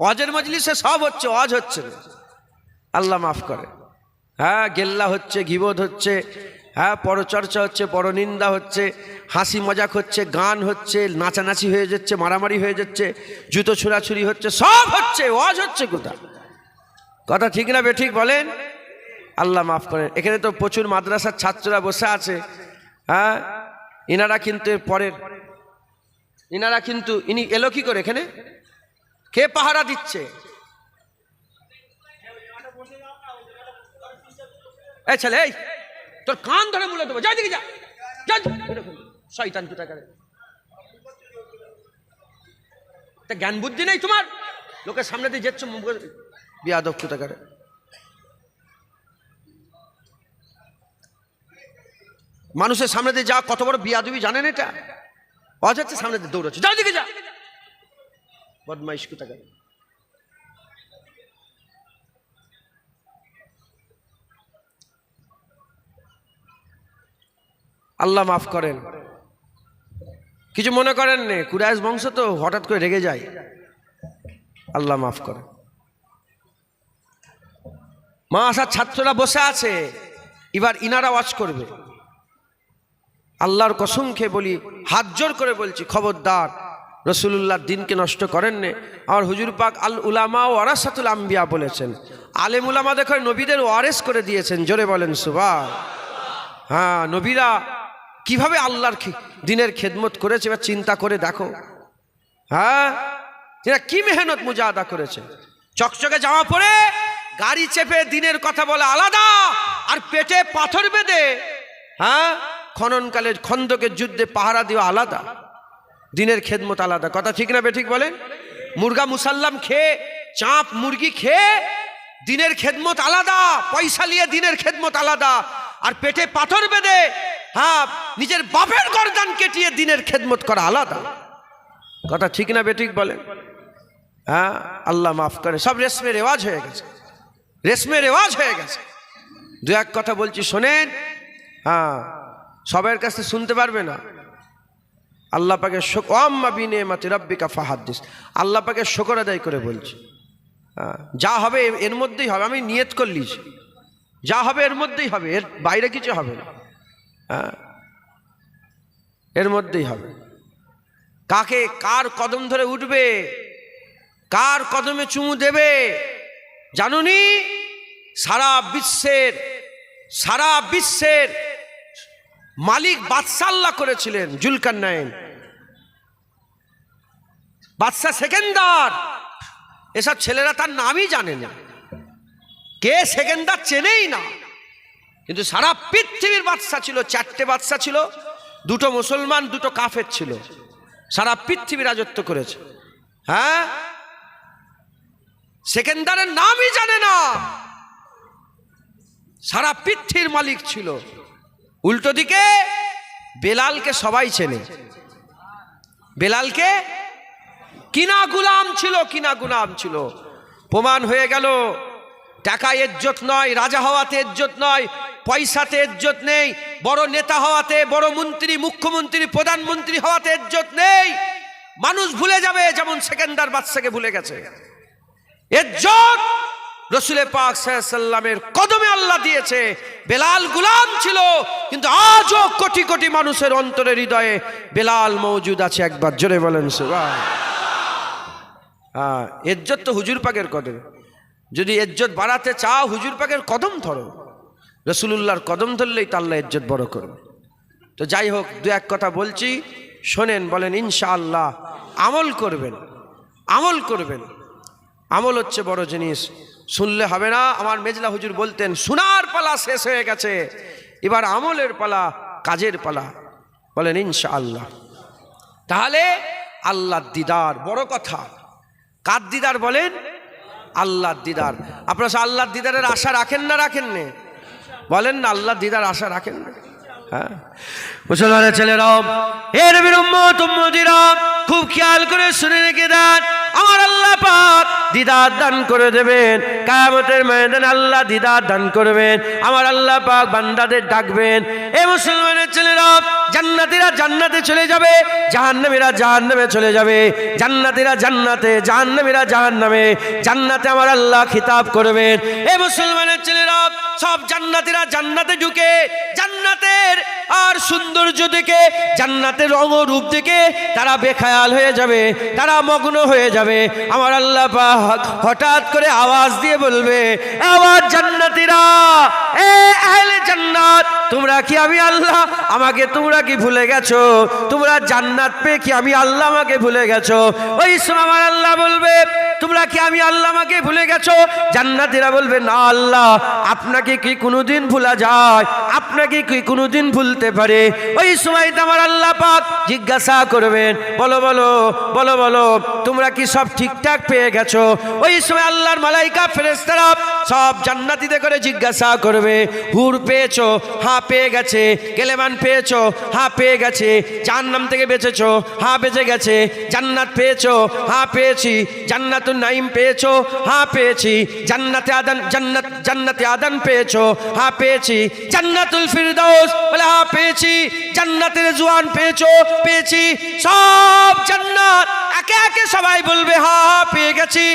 ওয়াজের মজলিসে সব হচ্ছে, ওয়াজ হচ্ছে না। আল্লাহ মাফ করে। হ্যাঁ, গেল্লা হচ্ছে, গীবত হচ্ছে, হ্যাঁ পরচর্চা হচ্ছে, পরনিন্দা হচ্ছে, হাসি মজাক হচ্ছে, গান হচ্ছে, নাচানাচি হয়ে যাচ্ছে, মারামারি হয়ে যাচ্ছে, জুতো ছুড়াছুরি হচ্ছে, সব হচ্ছে। ওয়াজ হচ্ছে কোথায়? কথা ঠিক না বেঠিক বলেন? আল্লাহ মাফ করেন। এখানে তো প্রচুর মাদ্রাসার ছাত্ররা বসে আছে। হ্যাঁ, ইনারা কিন্তু পরের, ইনারা কিন্তু ইনি এলো কি করে এখানে? কে পাহারা দিচ্ছে? এই ছেলে, এই তোর কান ধরে মুলে দেবো, যাই দিকে যা, শয়তান কোথাকার। তা জ্ঞান বুদ্ধি নেই তোমার? লোকের সামনে দিয়ে যাচ্ছ, বিয়াদব কোথাকার। মানুষের সামনে দিয়ে যা কত বড় বিয়াদবি জানেন এটা? আজ হচ্ছে সামনে দিয়ে দৌড়াচ্ছে, যাই দিকে যা, বদমাইশ কোথাকার। আল্লাহ মাফ করেন। কিছু মনে করেন নে, কুরাইশ বংশ তো হঠাৎ করে রেগে যায়। আল্লাহ মাফ করে। মা আসার ছাত্ররা বসে আছে, এবার ইনারা ওয়াজ করবে। আল্লাহর কসম খেয়ে বলি, হাত জোর করে বলছি, খবরদার রাসূলুল্লাহর দিনকে নষ্ট করেন নে। আর হুজুর পাক আল উলামা ওয়ারাসাতুল আম্বিয়া বলেছেন, আলেম উলামা দেখো নবীদের ওয়ারেস করে দিয়েছেন। জোরে বলেন সুবহান। হ্যাঁ, নবীরা কিভাবে আল্লাহর দিনের খেদমত করেছে এবার চিন্তা করে দেখো। হ্যাঁ, এরা কি মেহনত মুজাহাদা করেছে। চকচকে জামা পরে গাড়ি চেপে দিনের কথা বলা আলাদা, আর পেটে পাথর বেঁধে হ্যাঁ খননকালের খন্দকের যুদ্ধে পাহারা দেওয়া আলাদা, দিনের খেদমত আলাদা। কথা ঠিক না বেঠিক বলেন? মুরগা মুসাল্লাম খেয়ে, চাপ মুরগি খেয়ে দিনের খেদমত আলাদা, পয়সা নিয়ে দিনের খেদমত আলাদা, আর পেটে পাথর বেঁধে হ্যাঁ নিজের বাপের গর্দান কেটিয়ে দিনের খেদমত করা আলাদা। কথা ঠিক না বেঠিক বলেন? হ্যাঁ, আল্লাহ মাফ করে। সব রেশমে রেওয়াজ হয়ে গেছে, রেশমে রেওয়াজ হয়ে গেছে। 2-1 কথা বলছি শোনেন। হ্যাঁ, সবার কাছে শুনতে পারবে না। আল্লাহ পাকে ওয়াম্মা বিনিয়ামাতি রাব্বিকা ফাহাদ্দিস, আল্লাহ পাকে শুকর আদায় করে বলছি। হ্যাঁ, যা হবে এর মধ্যেই হবে। আমি নিয়ত করলিস, যা হবে এর মধ্যেই হবে, এর বাইরে কিছু হবে না। হ্যাঁ, এর মধ্যেই হবে। কাকে কার কদম ধরে উঠবে, কার কদমে চুমু দেবে জানুনি? সারা বিশ্বের মালিক বাদশা আল্লাহ করেছিলেন জুলকারনাইন। বাদশা সেকেন্দার এসব ছেলেরা তার নামই জানে না, কে সেকেন্দার চেনেই না। কিন্তু সারা পৃথিবীর বাদশা ছিল, 4টে বাদশা ছিল, 2টো মুসলমান 2টো কাফের ছিল, সারা পৃথিবী রাজত্ব করেছে। হ্যাঁ, সেকেন্দারের নামই জানে না, সারা পৃথিবীর মালিক ছিল। উল্টো দিকে বেলালকে সবাই চেনে, বেলালকে কিনা গুলাম ছিল, কিনা গুলাম ছিল। প্রমাণ হয়ে গেল টাকায় ইজ্জত নয়, রাজা হওয়াতে ইজ্জত নয়, পয়সাতে ইজ্জত নেই, বড় নেতা হওয়াতে, বড় মন্ত্রী, মুখ্যমন্ত্রী, প্রধানমন্ত্রী হওয়াতে ইজ্জত নেই। মানুষ ভুলে যাবে যেমন সেকেন্দার বাদশাকে ভুলে গেছে। ইজ্জত রসুল পাক সাল্লাল্লাহু আলাইহি ওয়াসাল্লামের কদমে আল্লাহ দিয়েছে। বেলাল গুলাম ছিল, কিন্তু আজও কোটি কোটি মানুষের অন্তরে হৃদয়ে বেলাল মওজুদ আছে। একবার জোরে বলেন সুবহানাল্লাহ। হ্যাঁ, ইজ্জত তো হুজুর পাকের কদমে। যদি ইজ্জত বাড়াতে চাও হুজুর পাকের কদম ধরো, রসুলুল্লাহর কদম ধরলেই তো আল্লাহ ইজ্জত বড় করবে। তো যাই হোক, 2-1 কথা বলছি, শোনেন, বলেন ইনশাআল্লাহ আমল করবেন, আমল করবেন। আমল হচ্ছে বড় জিনিস, শুনলে হবে না। আমার মেজলা হুজুর বলতেন, শোনার পালা শেষ হয়ে গেছে, এবার আমলের পালা, কাজের পালা। বলেন ইনশাআল্লাহ। তাহলে আল্লাহর দিদার বড় কথা। কার দিদার বলেন? আল্লাহর দিদার। আপনারা আল্লাহর দিদারের আশা রাখেন না রাখেন না? বলেন না, আল্লাহর দিদার আশা রাখেন না? হ্যাঁ, মুসলমানের ছেলেরাও, হে নবীর উম্মত উম্মতিরা, খুব খেয়াল করে শুনে রেখে দেন, আমার আল্লাহ পাক দিদার দান করে দেবেন। কিয়ামতের ময়দানে আল্লাহ দিদার দান করবেন। আমার আল্লাহ পাক বান্দাদের ডাকবেন, এ মুসলমানের ছেলেরা, জান্নাতীরা জান্নাতে চলে যাবে, জাহান্নামীরা জাহান্নামে চলে যাবে। জান্নাতীরা জান্নাতে, জাহান্নামীরা জাহান্নামে। জান্নাতে আমার আল্লাহ খিতাব করবেন, এ মুসলমানের ছেলেরা, সব জান্নাতীরা জান্নাতে ঢুকে জান্নাতের আর সৌন্দর্য দেখে, জান্নাতের রং ও রূপ দেখে তারা বেখয়াল হয়ে যাবে, তারা মগ্ন হয়ে যাবে। আমার আল্লাহ পাক হঠাৎ করে আওয়াজ দিয়ে বলবে, আওয়াজ জান্নাতীরা, এ আহলে জান্নাত, তোমরা কি আমি আল্লাহ আমাকে তোমরা কি ভুলে গেছো? তোমরা জান্নাত পেয়ে কি আমি আল্লাহ আমাকে ভুলে গেছো? ওই সময় আমার আল্লাহ বলবে, তোমরা কি আমি আল্লাহ আমাকে ভুলে গেছো? জান্নাতীরা বলবে, না আল্লাহ, আপনাকে কি কোনোদিন ভুলা যায়? আপনাকে কি কোনোদিন ভুলতে পারে? ওই সময় আমার আল্লাহ পাক জিজ্ঞাসা করবেন, বলো বলো বলো বলো, তোমরা কি সব ঠিকঠাক পেয়ে গেছো? ওই সময় আল্লাহর মালাইকা ফেরেশতারা সব জান্নাতীদের করে জিজ্ঞাসা করবে, হুর পেয়েছো? হ্যাঁ পেয়ে গেছে। গেলেমান পেয়েছো? হ্যাঁ পেয়ে গেছে। জাহান্নাম থেকে বেঁচেছো? হ্যাঁ বেঁচে গেছে। জান্নাত পেয়েছো? হ্যাঁ পেয়েছি। জান্নাতুন নাঈম পেয়েছো? হ্যাঁ পেয়েছি। জান্নাতে আদন, জান্নাতে আদন পেয়েছো? হ্যাঁ পেয়েছি। জান্নাতুল ফিরদাউস, বলে হ্যাঁ পেয়েছি। জান্নাতের রিজওয়ান পেয়েছো? পেয়েছি। সব জান্নাত একে একে সবাই বলবে, হ্যাঁ হ্যাঁ পেয়ে গেছি।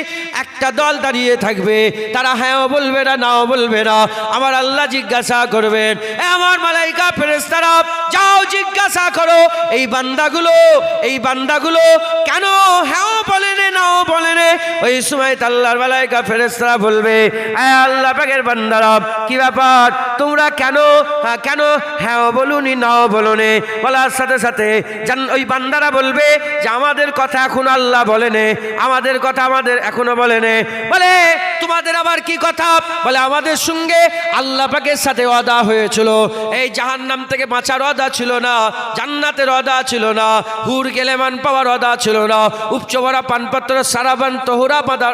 একটা দল দাঁড়িয়ে থাকবে, তারা হ্যাঁও বলবে না, নাও বলবে না। আমার আল্লাহ জিজ্ঞাসা করবেন, আমার মালাইকা ফেরেশতারা, যাও জিজ্ঞাসা করো, এই বান্দাগুলো কেন হ্যাঁও বলে না, নাও বলে না? ওই সময় আল্লাহর মালাইকা ফেরেশতারা বলবে, আল্লাহ পাকের বান্দারা, কি ব্যাপার, তোমরা কেন হ্যাঁও বলুনি, নাও বলুনি? বলার সাথে সাথে ওই বান্দারা বলবে যে আমাদের কথা এখন আল্লাহ বলেনে, আমাদের কথা আমাদের এখনো বলেনে। বলে তোমাদের আবার কি কথা? বলে আমাদের সঙ্গে আল্লাহ পাকের সাথে ওয়াদা হয়েছিল, এই জাহান্নাম থেকে বাঁচার ওয়াদা ছিল না, জান্নাতের ওয়াদা ছিল না, হুর গেলেমান পাওয়ার ওয়াদা ছিল না, উপচভরা পানপত্র সারাবান তহুরা পাদার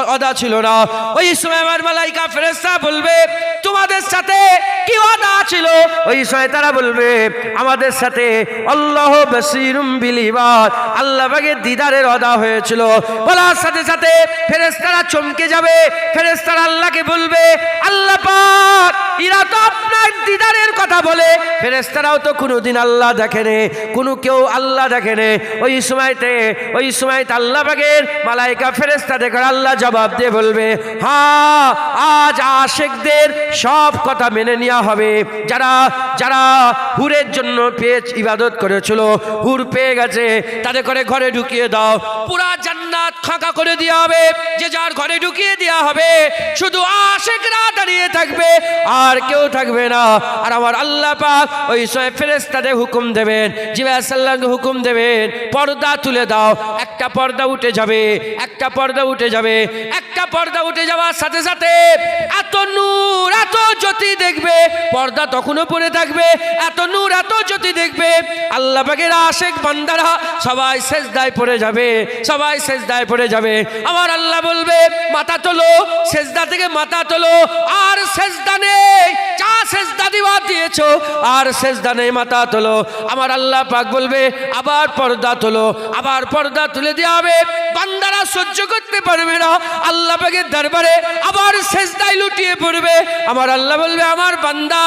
ওয়াদা ছিল না। ওই সময় আমার মালাইকা ফেরেশতা বলবে, তোমাদের সাথে কি ওয়াদা ছিল? ওই সময় তারা বলবে, আমাদের সাথে আল্লাহ বাসীরুম বিল ইবাদ, আল্লাহ পাকের দিদারের ওয়াদা হয়েছিল। বলার সাথে সাথে ফেরেশতারা চমকে যাবে। ফেরেশতারা আল্লাহকে বলবে, আল্লাহ পাক, এরা তো আপনার দিদারের কথা বলে, ফেরেশতারাও তো কোনোদিন আল্লাহ দেখেনি, কোনো কেউ আল্লাহ দেখেনি। ওই সময়তে আল্লাহ পাকের মালাইকা ফেরেশতা দেখে আল্লাহ জবাব দিয়ে বলবে, হ্যাঁ, আজ আশিকদের সব কথা মেনে নেওয়া হবে। যারা হুরের জন্য পেয়ে ইবাদত করেছিল, হুর পেয়ে গেছে, তাদের করে ঘরে ঢুকিয়ে দাও। পুরা জান্নাত জান্নাত ফাঁকা করে দেওয়া হবে, যে যার ঘরে ঢুকিয়ে দেওয়া হবে, শুধু আশিকরা দাঁড়িয়ে থাকবে আর কেউ থাকবে না। আর আমার আল্লাহ পাক ওই সময় ফেরেশতাদের হুকুম দেবেন, জিবরাইল সাল্লাল্লাহু হুকুম দেবেন, পর্দা তুলে দাও। একটা পর্দা উঠে যাবে, একটা পর্দা উঠে যাবে, একটা পর্দা উঠে যাওয়ার সাথে সাথে এত নূর, এত জ্যোতি দেখবে, পর্দা তখনও পড়ে থাকবে, এত নূর, এত জ্যোতি দেখবে, আল্লাহ পাকের আশিক বান্দারা সবাই সেজদায় পড়ে যাবে, সবাই সেজদায় পড়ে যাবে। আমার আল্লাহ বলবে মাথা তোলো, সেজদা থেকে মাথা তোলো, আর সেজদা নেই, যা সেজদা দিবা দিয়েছো, আর সেজদা নেই, মাথা তোলো। আমার আল্লাহ পাক বলবে আবার পর্দা তোলো, আবার পর্দা তুলে দেওয়া হবে। বান্দারা সহ্য করতে পারবে না, আল্লাহ পাকের দরবারে আবার সেজদায় লুটিয়ে পড়বে। আমার আল্লাহ বলবে আমার বান্দা,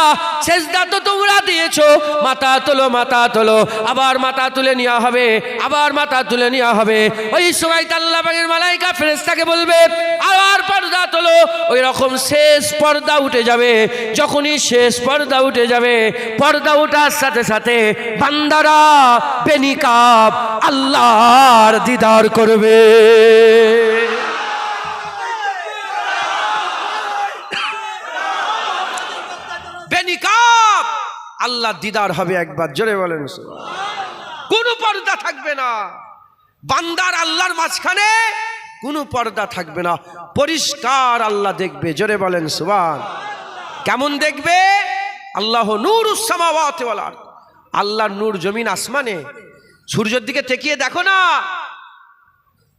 সেজদা তো তোমরা দিয়েছো, মাথা তোলো, মাথা তোলো। আবার মাথা তুলে নেওয়া হবে, আবার মাথা তুলে নেওয়া হবে। ওই সময় আল্লাহ পাকের মালাইকা ফেরেশতাকে বলবে আবার পর্দা তোলো। ওই রকম শেষ পর্দা উঠে যাবে। যখনই শেষ পর্দা উঠে যাবে, পর্দা ওঠার সাথে সাথে বান্দারা বেনিকাব আল্লাহর দিদার করবে। বেনিকাব আল্লাহ দিদার হবে। একবার জোরে বলেন কোনো পর্দা থাকবে না, বান্দার আল্লাহর মাঝখানে কোনো পর্দা থাকবে না, পরিষ্কার আল্লাহ দেখবে। জোরে বলেন সুবহান। কেমন দেখবে? আল্লাহ নূরুস সামাওয়াতি ওয়াল আরদ, আল্লাহর নূর জমিন আসমানে। সূর্যের দিকে তাকিয়ে দেখো না,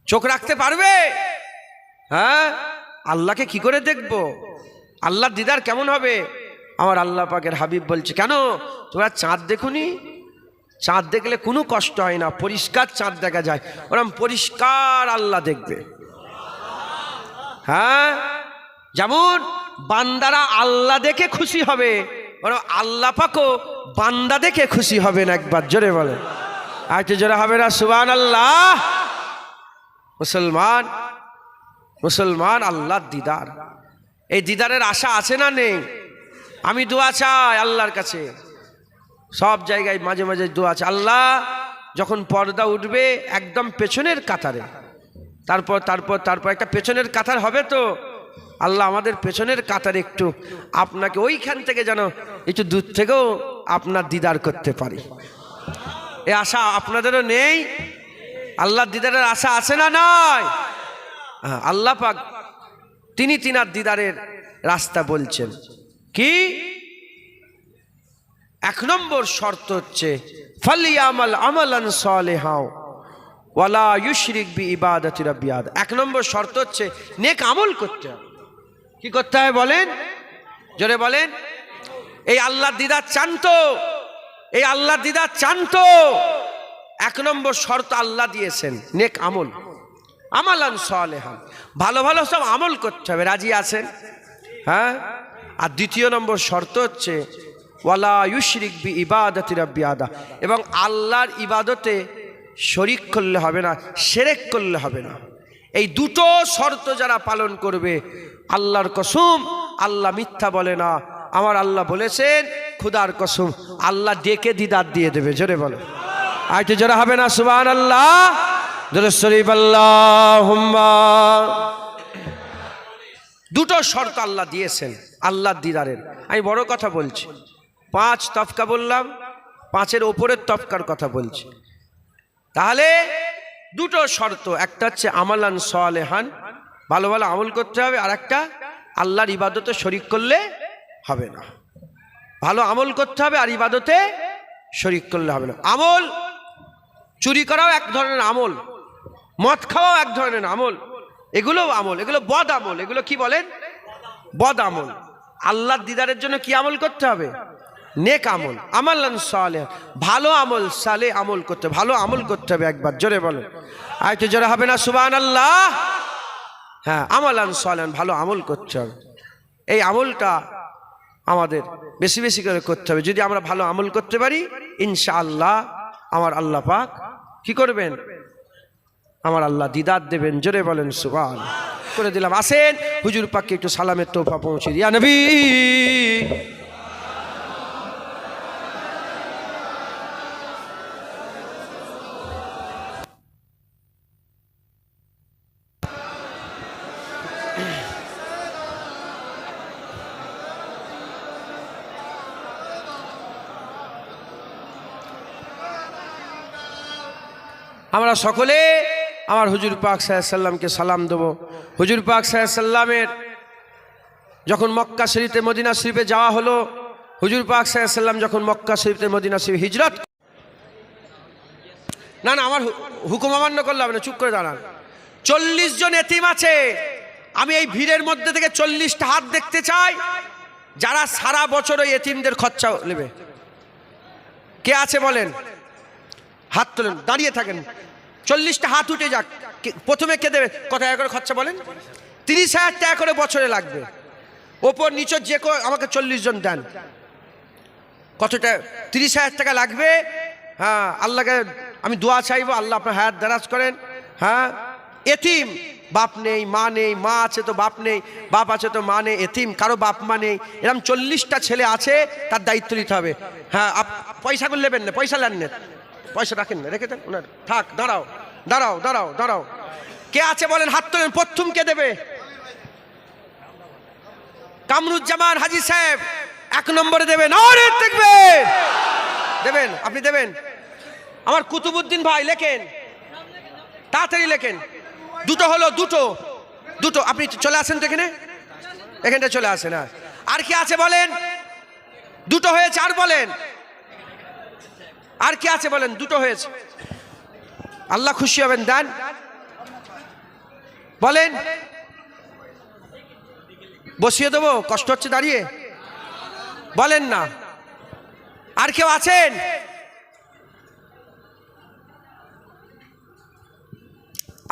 চোখ রাখতে পারবে? হ্যাঁ, আল্লাহকে কি করে দেখবো? আল্লাহর দিদার কেমন হবে? আমার আল্লাহ পাকের হাবিব বলছে কেন তোমরা চাঁদ দেখুনি? চাঁদ দেখলে কোনো কষ্ট হয় না, পরিষ্কার চাঁদ দেখা যায়, ওরকম পরিষ্কার আল্লাহ দেখবে। হ্যাঁ, যেমন বান্দারা আল্লাহ দেখে খুশি হবে, ওরকম আল্লাহ পাকও বান্দা দেখে খুশি হবেন। একবার জোরে বলে, আর একটু জোরে হবে না সুবহানাল্লাহ। মুসলমান, মুসলমান আল্লাহর দিদার, এই দিদারের আশা আছে না নেই? আমি দোয়া চাই আল্লাহর কাছে, সব জায়গায় মাঝে মাঝে দোয়া আছে। আল্লাহ যখন পর্দা উঠবে একদম পেছনের কাতারে, তারপর তারপর তারপর একটা পেছনের কাতার হবে, তো আল্লাহ আমাদের পেছনের কাতারে একটু আপনাকে ওইখান থেকে যেন একটু দূর থেকেও আপনার দিদার করতে পারি, এ আশা আপনাদেরও নেই? আল্লাহর দিদারের আশা আছে না নয়? আল্লাহ পাক তিনি তিনার দিদারের রাস্তা বলছেন কি? এক নম্বর শর্ত হচ্ছে ফালিয়ামাল আমালান সালিহা ওয়ালা ইউশরিক বিইবাদাতি রাব্বি আহাদ। এক নম্বর শর্ত হচ্ছে নেক আমল করতে হবে। কি করতে হবে বলেন? জোরে বলেন। এই আল্লাহর দিদার চান তো? এই আল্লাহর দিদার চান তো? এক নম্বর শর্ত আল্লাহ দিয়েছেন নেক আমল, আমালান সালিহা, ভালো ভালো সব আমল করতে হবে। রাজি আছেন? হ্যাঁ। আর দ্বিতীয় নম্বর শর্ত হচ্ছে ওয়ালা ইউশরিক বিইবাদাতি রাব্বি আহাদ, এবং আল্লাহর ইবাদতে শরিক করলে হবে না, শিরক করলে হবে না। এই দুটো শর্ত যারা পালন করবে, আল্লাহর কসম আল্লাহ মিথ্যা বলে না। আমার আল্লাহ বলেছেন খুদার কসম আল্লাহ ডেকে দিদার দিয়ে দেবে। জোরে বলে, আইতে জোরে হবে না সুবহানাল্লাহ। জোরে শরীফ আল্লাহুম্মা। দুটো শর্ত আল্লাহ দিয়েছেন আল্লাহর দিদারের। আমি বড় কথা বলছি, 5 তফকা বললাম, 5-এর ওপরের তফকার কথা বলছি। তাহলে দুটো শর্ত, একটা হচ্ছে আমালান সালেহান, ভালো ভালো আমল করতে হবে, আর একটা আল্লাহর ইবাদতে শরিক করলে হবে না। ভালো আমল করতে হবে আর ইবাদতে শরিক করলে হবে না। আমল, চুরি করাও এক ধরনের আমল, মদ খাওয়াও এক ধরনের আমল, এগুলো আমল, এগুলো বদ আমল। এগুলো কি বলেন? বদ আমল। আল্লাহর দিদারের জন্য কি আমল করতে হবে? নেক আমল, আমালান সালেহ, ভালো আমল, সালে আমল করতে, ভালো আমল করতে হবে। একবার জোরে বলো, আরেকটু জোরে হবে না সুবহানাল্লাহ। হ্যাঁ, আমালান সালেহ, ভালো আমল করতে হবে। এই আমলটা আমাদের বেশি বেশি করে করতে হবে। যদি আমরা ভালো আমল করতে পারি, ইনশাআল্লাহ আমার আল্লাহ পাক কি করবেন? আমার আল্লাহ দিদার দেবেন। জোরে বলেন সুবহান। করে দিলাম। আসেন হুজুর পাককে একটু সালামের তোহফা পৌঁছে দিই। ইয়া নবী। আমরা সকলে আমার হুজুর পাক সাল্লাল্লাহু আলাইহি সাল্লামকে সালাম দেবো। হুজুর পাক সাল্লাল্লাহু আলাইহি সাল্লামের যখন মক্কা শরীফে মদিনা শরীফে যাওয়া হলো, হুজুর পাক সাল্লাল্লাহু আলাইহি সাল্লাম যখন মক্কা শরীফে মদিনা শরীফে হিজরত, না না আমার হুকুম অমান্য করলে হবে না, চুপ করে দাঁড়ান। 40 জন এতিম আছে, আমি এই ভিড়ের মধ্যে থেকে 40টা হাত দেখতে চাই যারা সারা বছর ওই এতিমদের খরচা নেবে। কে আছে বলেন? হাত তোলেন, দাঁড়িয়ে থাকেন। 40টা হাত উঠে যাক। প্রথমে কে দেবে? কত টাকা করে খরচা বলেন? 30,000 টাকা করে বছরে লাগবে। ওপর নিচর যে আমাকে 40 জন দেন। কতটা? 30,000 টাকা লাগবে। হ্যাঁ, আল্লাহকে আমি দোয়া চাইবো, আল্লাহ আপনার হায়াত দারাজ করেন। হ্যাঁ, এতিম, বাপ নেই মা নেই, মা আছে তো বাপ নেই, বাপ আছে তো মা নেই, এতিম কারো বাপ মা নেই, এরকম 40টা ছেলে আছে, তার দায়িত্ব নিতে হবে। হ্যাঁ, পয়সাগুলো নেবেন না, পয়সা নেন না, পয়সা রাখেন না, রেখে দেন ওনার। থাক, দাঁড়াও দাঁড়াও দাঁড়াও দাঁড়াও। কে আছে বলেন? হাত তোলেন। প্রথম কে দেবে? কামরুজ্জামান হাজী সাহেব 1 নম্বরে দেবেন। আরে দেখবেন, দেবেন, আপনি দেবেন। আমার কুতুবউদ্দিন ভাই লেখেন, তাড়াতাড়ি লেখেন। দুটো হলো, দুটো দুটো। আপনি চলে আসেন তো এখানে, এখানটা চলে আসেন। হ্যাঁ, আর কি আছে বলেন? দুটো হয়েছে, আর বলেন আর কি আছে বলেন? দুটো হয়েছে, আল্লাহ খুশি হবেন। দেন, বলেন। বসিয়ে দেবো? কষ্ট হচ্ছে দাঁড়িয়ে, বলেন না। আর কেউ আছেন?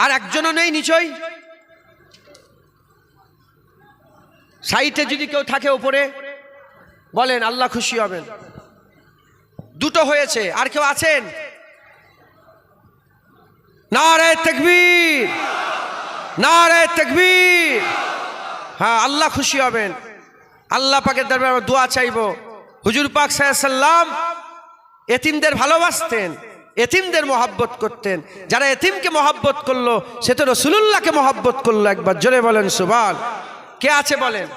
আর একজনও নেই নিচই? সাইটে যদি কেউ থাকে উপরে বলেন, আল্লাহ খুশি হবেন। দুটো হয়েছে, আর কেউ আছেন? নারে তাকবীর, নারে তাকবীর। হ্যাঁ, আল্লাহ খুশি হবেন। আল্লাহ পাকের দরবারে আমরা দোয়া চাইবো। হুজুর পাক সাল্লাল্লাহু আলাইহি সাল্লাম এতিমদের ভালোবাসতেন, এতিমদের মহব্বত করতেন। যারা এতিমকে মহব্বত করলো সে তো রাসূলুল্লাহকে মহব্বত করলো। একবার জোরে বলেন সুবহান। কে আছে বলেন?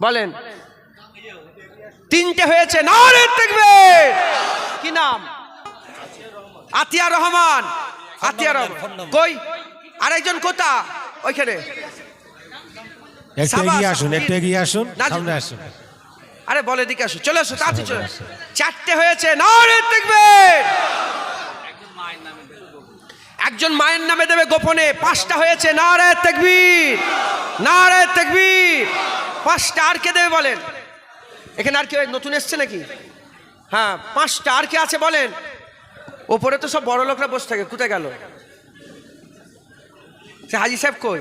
বলেন। 3টে হয়েছে। নারে তাকবীর। কি নাম? আতিয়া রহমান। আতিয়া রহমান কই? আরেকজন কোথা? ওইখানে। একটু এগিয়ে আসুন, একটু এগিয়ে আসুন, সামনে আসুন। আরে বলে দিকে আসো, চলে আসো, তাড়াতাড়ি চলে আসো। 4টে হয়েছে। নারে তাকবীর। একজন মায়ের নামে দেবে গোপনে। 5টা হয়েছে। নারে তাকবীর, নারে তাকবীর। 5টা। আর কে দেবে বলেন? এখানে আর কেউ নতুন এসছে নাকি? হ্যাঁ, 5টা। আর কে আছে বলেন? ওপরে তো সব বড় লোকরা বসে থাকে, কোথায় গেল? সে হাজী সাহেব কই?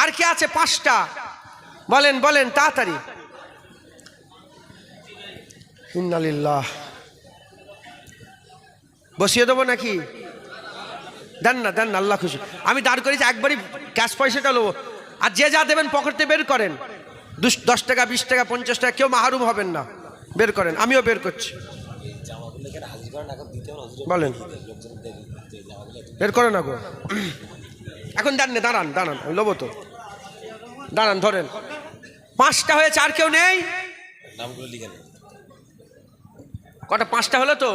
আর কে আছে? 5টা। বলেন বলেন তাড়াতাড়ি। ইন্নালিল্লাহ। বসিয়ে দেবো নাকি? দেন না, দেন না, আল্লাহ খুশি। আমি দাঁড় করেছি, একবারই ক্যাশ পয়সাটা নেবো। আর যে যা দেবেন পকেটে বের করেন। 10 টাকা, 20 টাকা, 50 টাকা, কেউ মাহরুম হবেন না। বের করেন, আমিও বের করছি। বলেন, বের করে না গো। এখন দেন না, দাঁড়ান দাঁড়ান, আমি লোবো তো। দাঁড়ান, ধরেন। 5টা হয়েছে। আর কেউ নেই? কটা? 5টা হলো তো।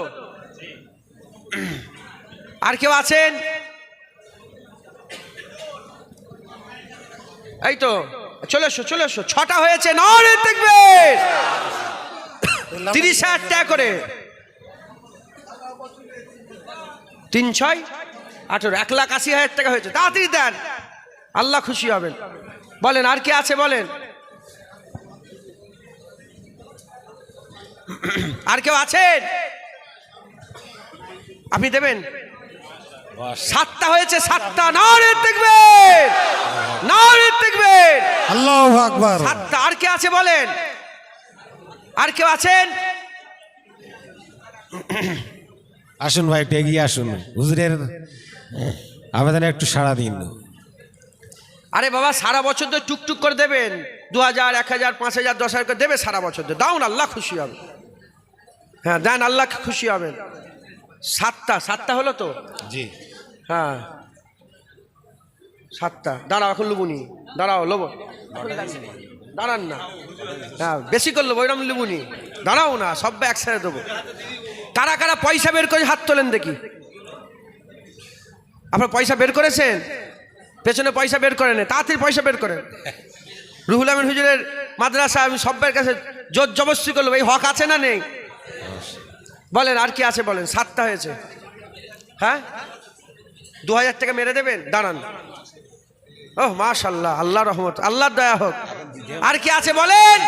আর কেউ আছেন? এই তো, চলে এসো, চলে এসো। 6টা হয়েছে। নারে তাকবীর। 30,000 টাকা করে। 3 6 18, 1,80,000 টাকা হয়েছে। তাড়াতাড়ি দেন, আল্লাহ খুশি হবেন। বলেন, আর কে আছে বলেন? আর কেউ আছেন? আপনি দেবেন? 7টা হয়েছে। 7টা। নারে তাকবীর, নারে তাকবীর, আল্লাহু আকবার। 7টা। আর কে আছে বলেন? আর কেউ আছেন? আসুন ভাই, একটু এগিয়ে আসুন। হুজুরের আবেদনে একটু সাড়া দিন। আরে বাবা, সারা বছর তো টুকটুক করে দেবেন। 2000, 1000, 5000, 10,000 করে দেবে সারা বছর। দাউন, আল্লাহ খুশি হবে। হ্যাঁ, দেন, আল্লাহ খুশি হবেন। 7টা। 7টা হলো তো? জি হ্যাঁ, 7টা। দাঁড়াও, এখন লুবুনি। দাঁড়াও, লোবো। দাঁড়ান না। হ্যাঁ, বেশি করে লোবো, ওইরকম লুবুনি। দাঁড়াও না, সব একসাথে দেবো। কারা কারা পয়সা বের করে হাত তোলেন দেখি। আপনার পয়সা বের করেছেন? পেছনে পয়সা বের করেন, তাড়াতাড়ি পয়সা বের করেন। রুহুল আমিন হুজুরের মাদ্রাসা আমি সবার কাছে জোর জবরদস্তি করবো, এই হক আছে না নেই? বলেন আর কি আছে বলেন। 7টা হয়েছে। হ্যাঁ 2000 টাকা মেরে দেবেন? দাঁড়ান। ওহ মাশাআল্লাহ, আল্লাহ রহমত, আল্লাহর দয়া হোক। আর কি আছে বলেন।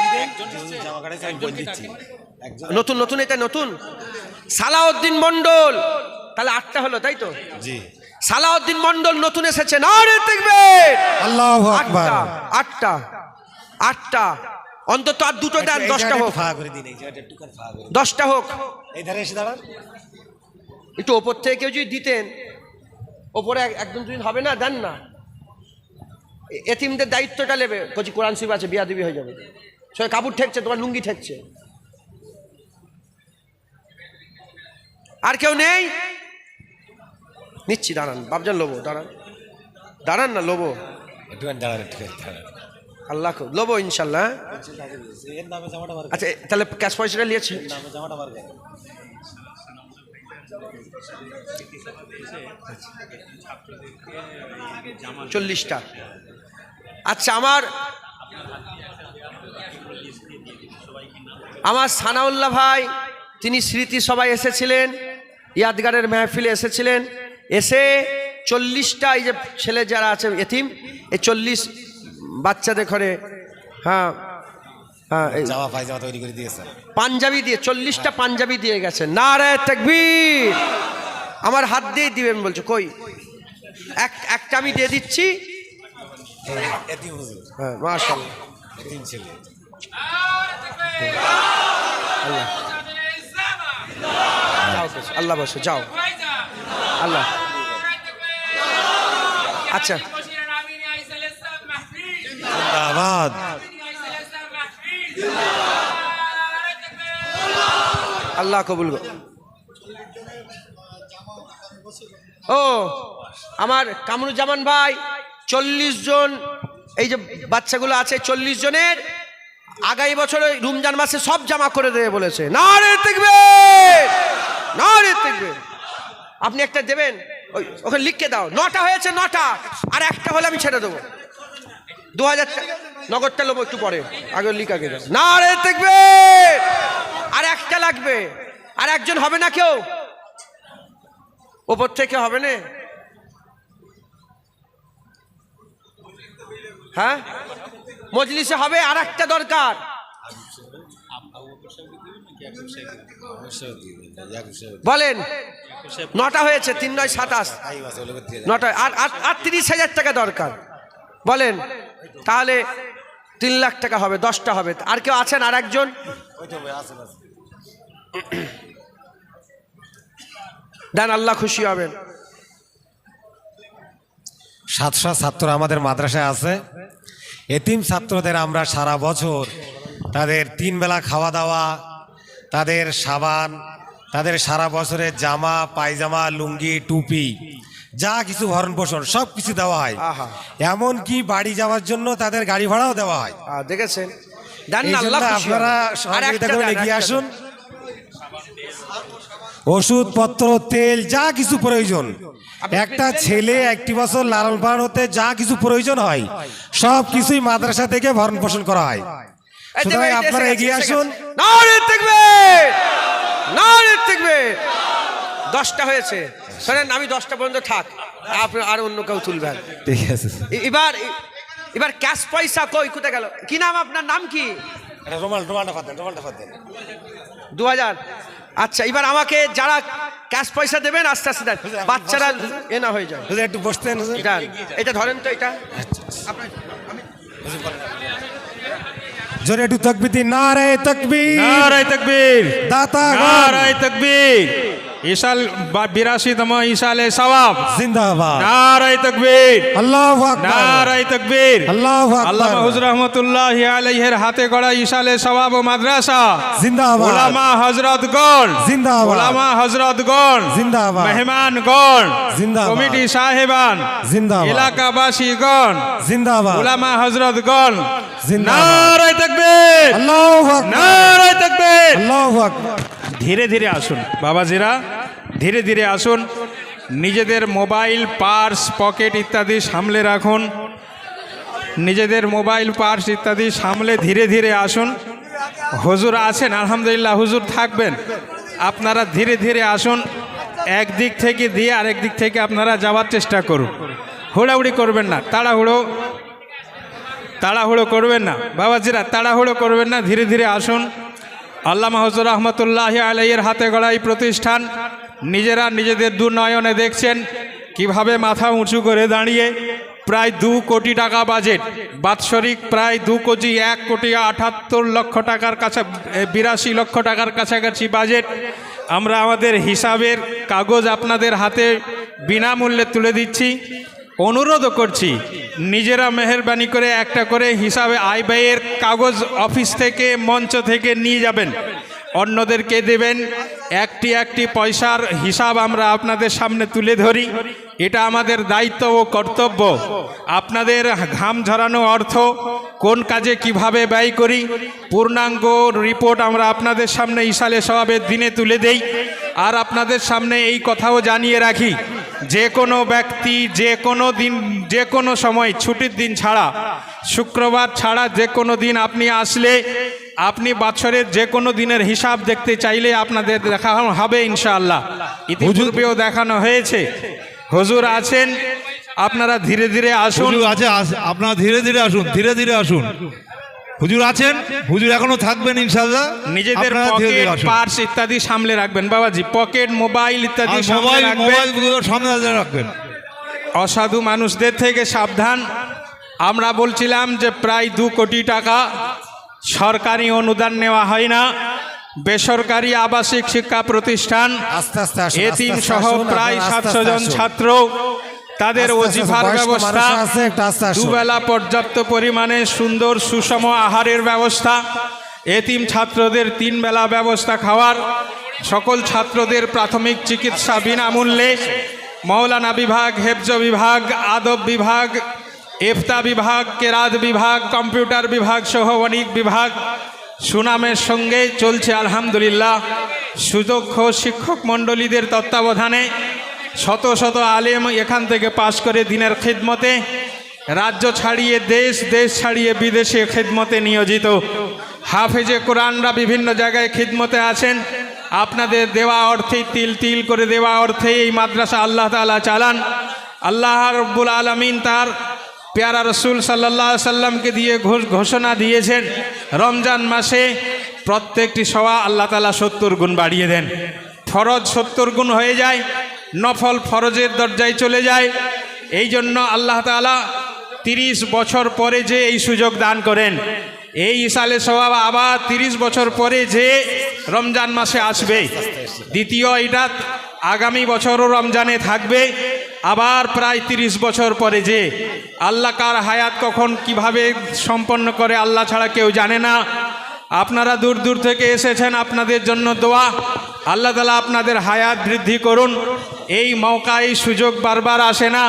নতুন নতুন, এটা নতুন। সালাউদ্দিন মন্ডল, তাহলে 8টা হলো তাই তো? জি। সালাউদ্দিন মন্ডল নতুন এসেছে, নারে তাকবীর, আল্লাহু আকবার। 8টা অন্তত, আর 2টো দেন, 10টা হোক, 10টা হোক। এই ধারে এসে দাঁড়ান। একটু ওপর থেকে কেউ যদি দিতেন, ওপরে একদম দুদিন হবে না, দেন না। এতিমদের দায়িত্বটা নেবে। কচি কোরআন শরীফ আছে, বিয়া দিবি হয়ে যাবে। সবাই কাপড় ঠেকছে, তোমার লুঙ্গি ঠেকছে। আর কেউ নেই? নিচ্ছি, দাঁড়ান বাবজান, লোবো, দাঁড়ান দাঁড়ান না, লোবো, আল্লাহ লোবো ইনশাল্লাহ। আচ্ছা তাহলে ক্যাশ পয়সাটা নিয়েছে? 40টা। আচ্ছা আমার সানাউল্লাহ ভাই, তিনি স্মৃতি সভায় এসেছিলেন, ইয়াদগারের মেহফিলে এসেছিলেন। এসে 40টা, এই যে ছেলে যারা আছে এতিম, এই 40 বাচ্চাদের ঘরে, হ্যাঁ হ্যাঁ, জামা পায়জামা তৈরি করে দিয়েছে, পাঞ্জাবি দিয়ে 40টা পাঞ্জাবি দিয়ে গেছে। নারে তাকবীর। আমার হাত দিয়ে দিবেন বলছো, কই একটা আমি দিয়ে দিচ্ছি। হ্যাঁ মাশাআল্লাহ, আল্লাহ বসে যাও, আল্লাহ। আচ্ছা আল্লাহ কবুল। ও আমার কামরুজ্জামান ভাই, 40 জন এই যে বাচ্চাগুলো আছে, 40 জনের আগামী বছর রমজান মাসে সব জামা করে দেবে বলেছে। নারে তাকবীর, নারে তাকবীর। আপনি একটা দেবেন, ওখানে লিখে দাও। 9টা হয়েছে, 9টা, আর একটা হলে আমি ছেড়ে দেবো। 2000 নগদটা নেবো একটু পরে, আগে লিখা গে দাও। নারে তাকবীর। আর একটা লাগবে, আর একজন হবে না কেউ? ওপর থেকে হবে না? হ্যাঁ মজলিসে হবে, আর একটা দরকার। বলেন 9টা হয়েছে, 3 9 27, 9টা, আর 30,000 টাকা দরকার। বলেন তাহলে 3 লাখ টাকা হবে, 10টা হবে। আর কেউ আছেন? আর একজন দেন, আল্লাহ খুশি হবেন। 700 ছাত্র আমাদের মাদ্রাসায় আছে। এতিম ছাত্রদের আমরা সারা বছর তাদের 3 বেলা খাওয়া দাওয়া, তাদের সাবান, তাদের সারা বছরের জামা পায়জামা লুঙ্গি টুপি যা কিছু ভরণ পোষণ সব কিছু দেওয়া হয়। এমনকি বাড়ি যাওয়ার জন্য তাদের গাড়ি ভাড়াও দেওয়া হয়। দেখেছেন? আপনারা সহযোগিতা করে এগিয়ে আসুন। ওষুধপত্র তেল যা কিছু প্রয়োজন, একটা ছেলে 1 বছর লালন পালন হতে যা কিছু প্রয়োজন হয় সব কিছুই মাদ্রাসা থেকে ভরণ পোষণ করা হয়। সুতরাং আপনারা এগিয়ে আসুন। নারে তাকবীর, নারে তাকবীর। 10টা হয়েছে, শোনেন আমি 10টা পর্যন্ত থাক, আপনি আর অন্য কেউ তুলবেন। ঠিক আছে। এবার ক্যাশ পয়সা কই, কোথায় গেল? কি নাম আপনার? নাম কি? রোমালটা ফাতেন। 2000। আচ্ছা এবার আমাকে যারা ক্যাশ পয়সা দেবেন আস্তে আস্তে দেন, বাচ্চারা এ না হয়ে যায়। একটু বসতেন। এটা ধরেন তো, এটা জোরে একটু তাকবীর দিন। নারে তাকবীর, নারে তাকবীর, দাতা নারে তাকবীর। ইসাল 82তম ইসালে সওয়াব জিন্দাবাদ। নারে তাকবীর, আল্লাহু আকবার, নারে তাকবীর। আল্লাহু আকবার। আল্লামা হুজুর রহমাতুল্লাহি আলাইহির হাতে গড়া ইসালে সওয়াব মাদ্রাসা জিন্দাবাদ। উলামা হযরতগণ জিন্দাবাদ। উলামা হযরতগণ জিন্দাবাদ। মেহমানগণ জিন্দাবাদ। কমিটি সাহেবান জিন্দাবাদ। এলাকাবাসীগণ জিন্দাবাদ। উলামা হযরতগণ জিন্দাবাদ। নারে তাকবীর, আল্লাহু আকবার, নারে তাকবীর। আল্লাহু আকবার। ধীরে ধীরে আসুন বাবাজিরা, ধীরে ধীরে আসুন। নিজেদের মোবাইল, পার্স, পকেট ইত্যাদি সামলে রাখুন। নিজেদের মোবাইল, পার্স ইত্যাদি সামলে ধীরে ধীরে আসুন। হুজুর আছেন, আলহামদুলিল্লাহ হুজুর থাকবেন। আপনারা ধীরে ধীরে আসুন। একদিক থেকে দিয়ে আরেক দিক থেকে আপনারা যাওয়ার চেষ্টা করুন। হুড়াহুড়ি করবেন না, তাড়াহুড়ো করবেন না বাবাজিরা, তাড়াহুড়ো করবেন না, ধীরে ধীরে আসুন। আল্লামা হুজুর রহমতুল্লাহি আলাইহির হাতে গড়া এই প্রতিষ্ঠান, নিজেরা নিজেদের দু নয়নে দেখছেন কিভাবে মাথা উঁচু করে দাঁড়িয়ে প্রায় 2 কোটি টাকা বাজেট, বাৎসরিক প্রায় 2,78,00,000 টাকার কাছে, 82 লক্ষ টাকার কাছাকাছি বাজেট। আমরা আমাদের হিসাবের কাগজ আপনাদের হাতে বিনামূল্যে তুলে দিচ্ছি। অনুরোধও করছি নিজেরা মেহেরবানি করে একটা করে হিসাবে আয় ব্যয়ের কাগজ অফিস থেকে, মঞ্চ থেকে নিয়ে যাবেন, অন্যদেরকে দেবেন। একটি একটি পয়সার হিসাব আমরা আপনাদের সামনে তুলে ধরি। এটা আমাদের দায়িত্ব ও কর্তব্য। আপনাদের ঘাম ঝরানো অর্থ কোন কাজে কিভাবে ব্যয় করি, পূর্ণাঙ্গ রিপোর্ট আমরা আপনাদের সামনে ইসালে সওয়াবের দিনে তুলে দেই। আর আপনাদের সামনে এই কথাও জানিয়ে রাখি, যে কোনো ব্যক্তি যে কোনো দিন, যে কোনো সময়, ছুটির দিন ছাড়া, শুক্রবার ছাড়া যে কোনো দিন আপনি আসলে, আপনি বছরের যে কোনো দিনের হিসাব দেখতে চাইলে আপনাদের দেখানো হবে ইনশাআল্লাহ। ইতিপূর্বেও দেখানো হয়েছে। হুজুর আছেন, আপনারা ধীরে ধীরে আসুন। হুজুর আছে, আপনারা ধীরে ধীরে আসুন, ধীরে ধীরে আসুন। হুজুর আছেন, হুজুর এখনো থাকবেন ইনশাআল্লাহ। নিজেদের আপনারা ধীরে পকেট, ধীরে আসুন। পার্স ইত্যাদি সামলে রাখবেন বাবাজি, পকেট, মোবাইল ইত্যাদি আর সামলে রাখবেন। মোবাইলগুলো সামনে রাখবেন। অসাধু মানুষদের থেকে সাবধান। আমরা বলছিলাম যে প্রায় 2 কোটি টাকা সরকারি অনুদান নেওয়া হয় না, বেসরকারি আবাসিক শিক্ষা প্রতিষ্ঠান, আস্তে আস্তে আসুন, এতিম আস্তে আস্তে সহ আসুন, প্রায় আপনারা আস্তে 700 আস্তে জন আসুন। ছাত্র, তাদের আস্তে আস্তে ওজিফার বয়স্ক ব্যবস্থা, মানুষ আছে, একটু আস্তে আসুন। দুবেলা পর্যাপ্ত পরিমাণে সুন্দর সুষম আহারের ব্যবস্থা, এতিম ছাত্রদের 3 বেলা ব্যবস্থা খাওয়ার, সকল ছাত্রদের প্রাথমিক চিকিৎসা বিনামূল্যে, মৌলানা বিভাগ, হেফজ বিভাগ, আদব বিভাগ, ইফতা বিভাগ, কেরাত বিভাগ, কম্পিউটার বিভাগ সহ অনেক বিভাগ সুনামের সঙ্গে চলছে আলহামদুলিল্লাহ। সুদক্ষ শিক্ষক মণ্ডলীদের তত্ত্বাবধানে শত শত আলেম এখান থেকে পাশ করে দিনের খিদমতে, রাজ্য ছাড়িয়ে দেশ, দেশ ছাড়িয়ে বিদেশে খিদমতে নিয়োজিত হাফেজে কোরআনরা বিভিন্ন জায়গায় খিদমতে আছেন। আপনাদের দেওয়া অর্থে, তিল তিল করে দেওয়া অর্থে এই মাদ্রাসা আল্লাহ তাআলা চালান। আল্লাহ রাব্বুল আলামিন তার প্যারা রসুল সাল্লাল্লাহু আলাইহি সাল্লামকে দিয়ে ঘোষণা দিয়েছেন, রমজান মাসে প্রত্যেকটি সওয়া আল্লাহ তাআলা 70 গুণ বাড়িয়ে দেন। ফরজ 70 গুণ হয়ে যায়, নফল ফরজের দরজায় চলে যায়। এই জন্য আল্লাহ তাআলা 30 বছর পরে যে এই সুযোগ দান করেন, এই ইসালে সওয়াব আবার 30 বছর পরে যে রমজান মাসে আসবে। দ্বিতীয় এটা আগামী বছরও রমজানে থাকবে, আবার প্রায় 30 বছর পরে যে। আল্লাহ কার হায়াত কখন কিভাবে সম্পন্ন করে আল্লাহ ছাড়া কেউ জানে না। আপনারা দূর দূর থেকে এসেছেন, আপনাদের জন্য দোয়া। আল্লাহ তাআলা আপনাদের হায়াত বৃদ্ধি করুন। এই মৌকা, এই সুযোগ বারবার আসে না।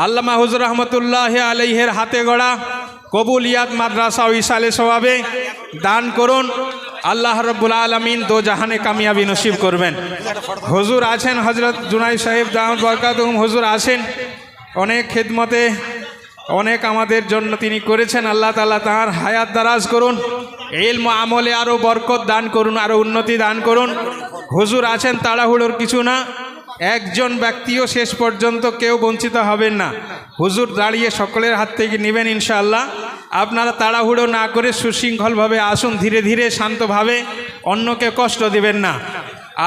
আল্লামা হুজুর রহমতুল্লাহি আলাইহির হাতে গড়া কবুলিয়াত মাদ্রাসা ও ইসালে সওয়াবে দান করুন। আল্লাহ রাব্বুল আলামিন দো জাহানে কামিয়াবি নসিব করবেন। হুজুর আছেন, হযরত জুনাই সাহেব দামাত বরকাতুহুম হুজুর আছেন, অনেক খিদমতে, অনেক আমাদের জন্য তিনি করেছেন। আল্লাহ তাআলা তাঁর হায়াত দারাজ করুন, ইলম আমলে আরও বরকত দান করুন, আরও উন্নতি দান করুন। হুজুর আছেন, তাড়াহুড়োর কিছু না। একজন ব্যক্তিও শেষ পর্যন্ত কেউ বঞ্চিত হবেন না। হুজুর দাঁড়িয়ে সকলের হাত থেকে নেবেন ইনশাআল্লাহ। আপনারা তাড়াহুড়ো না করে সুশৃঙ্খলভাবে আসুন, ধীরে ধীরে শান্তভাবে, অন্যকে কষ্ট দিবেন না।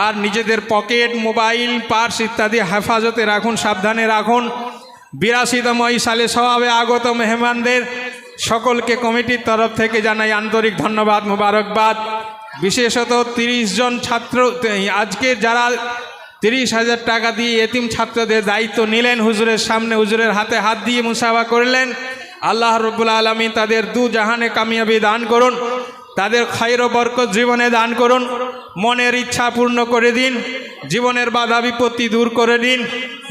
আর নিজেদের পকেট, মোবাইল, পার্স ইত্যাদি হেফাজতে রাখুন, সাবধানে রাখুন। 82তম ইসালে সওয়াবে আগত মেহমানদের সকলকে কমিটির তরফ থেকে জানাই আন্তরিক ধন্যবাদ, মোবারকবাদ। বিশেষত 30 জন ছাত্র, আজকে যারা 30,000 টাকা দিয়ে এতিম ছাত্রদের দায়িত্ব নিলেন, হুজুরের সামনে হুজুরের হাতে হাত দিয়ে মুসাফা করলেন। আল্লাহ রাব্বুল আলামিন তাদের দু জাহানে কামিয়াবি দান করুন, তাদের খায়র ও বরকত জীবনে দান করুন, মনের ইচ্ছা পূর্ণ করে দিন, জীবনের বাধা বিপত্তি দূর করে দিন,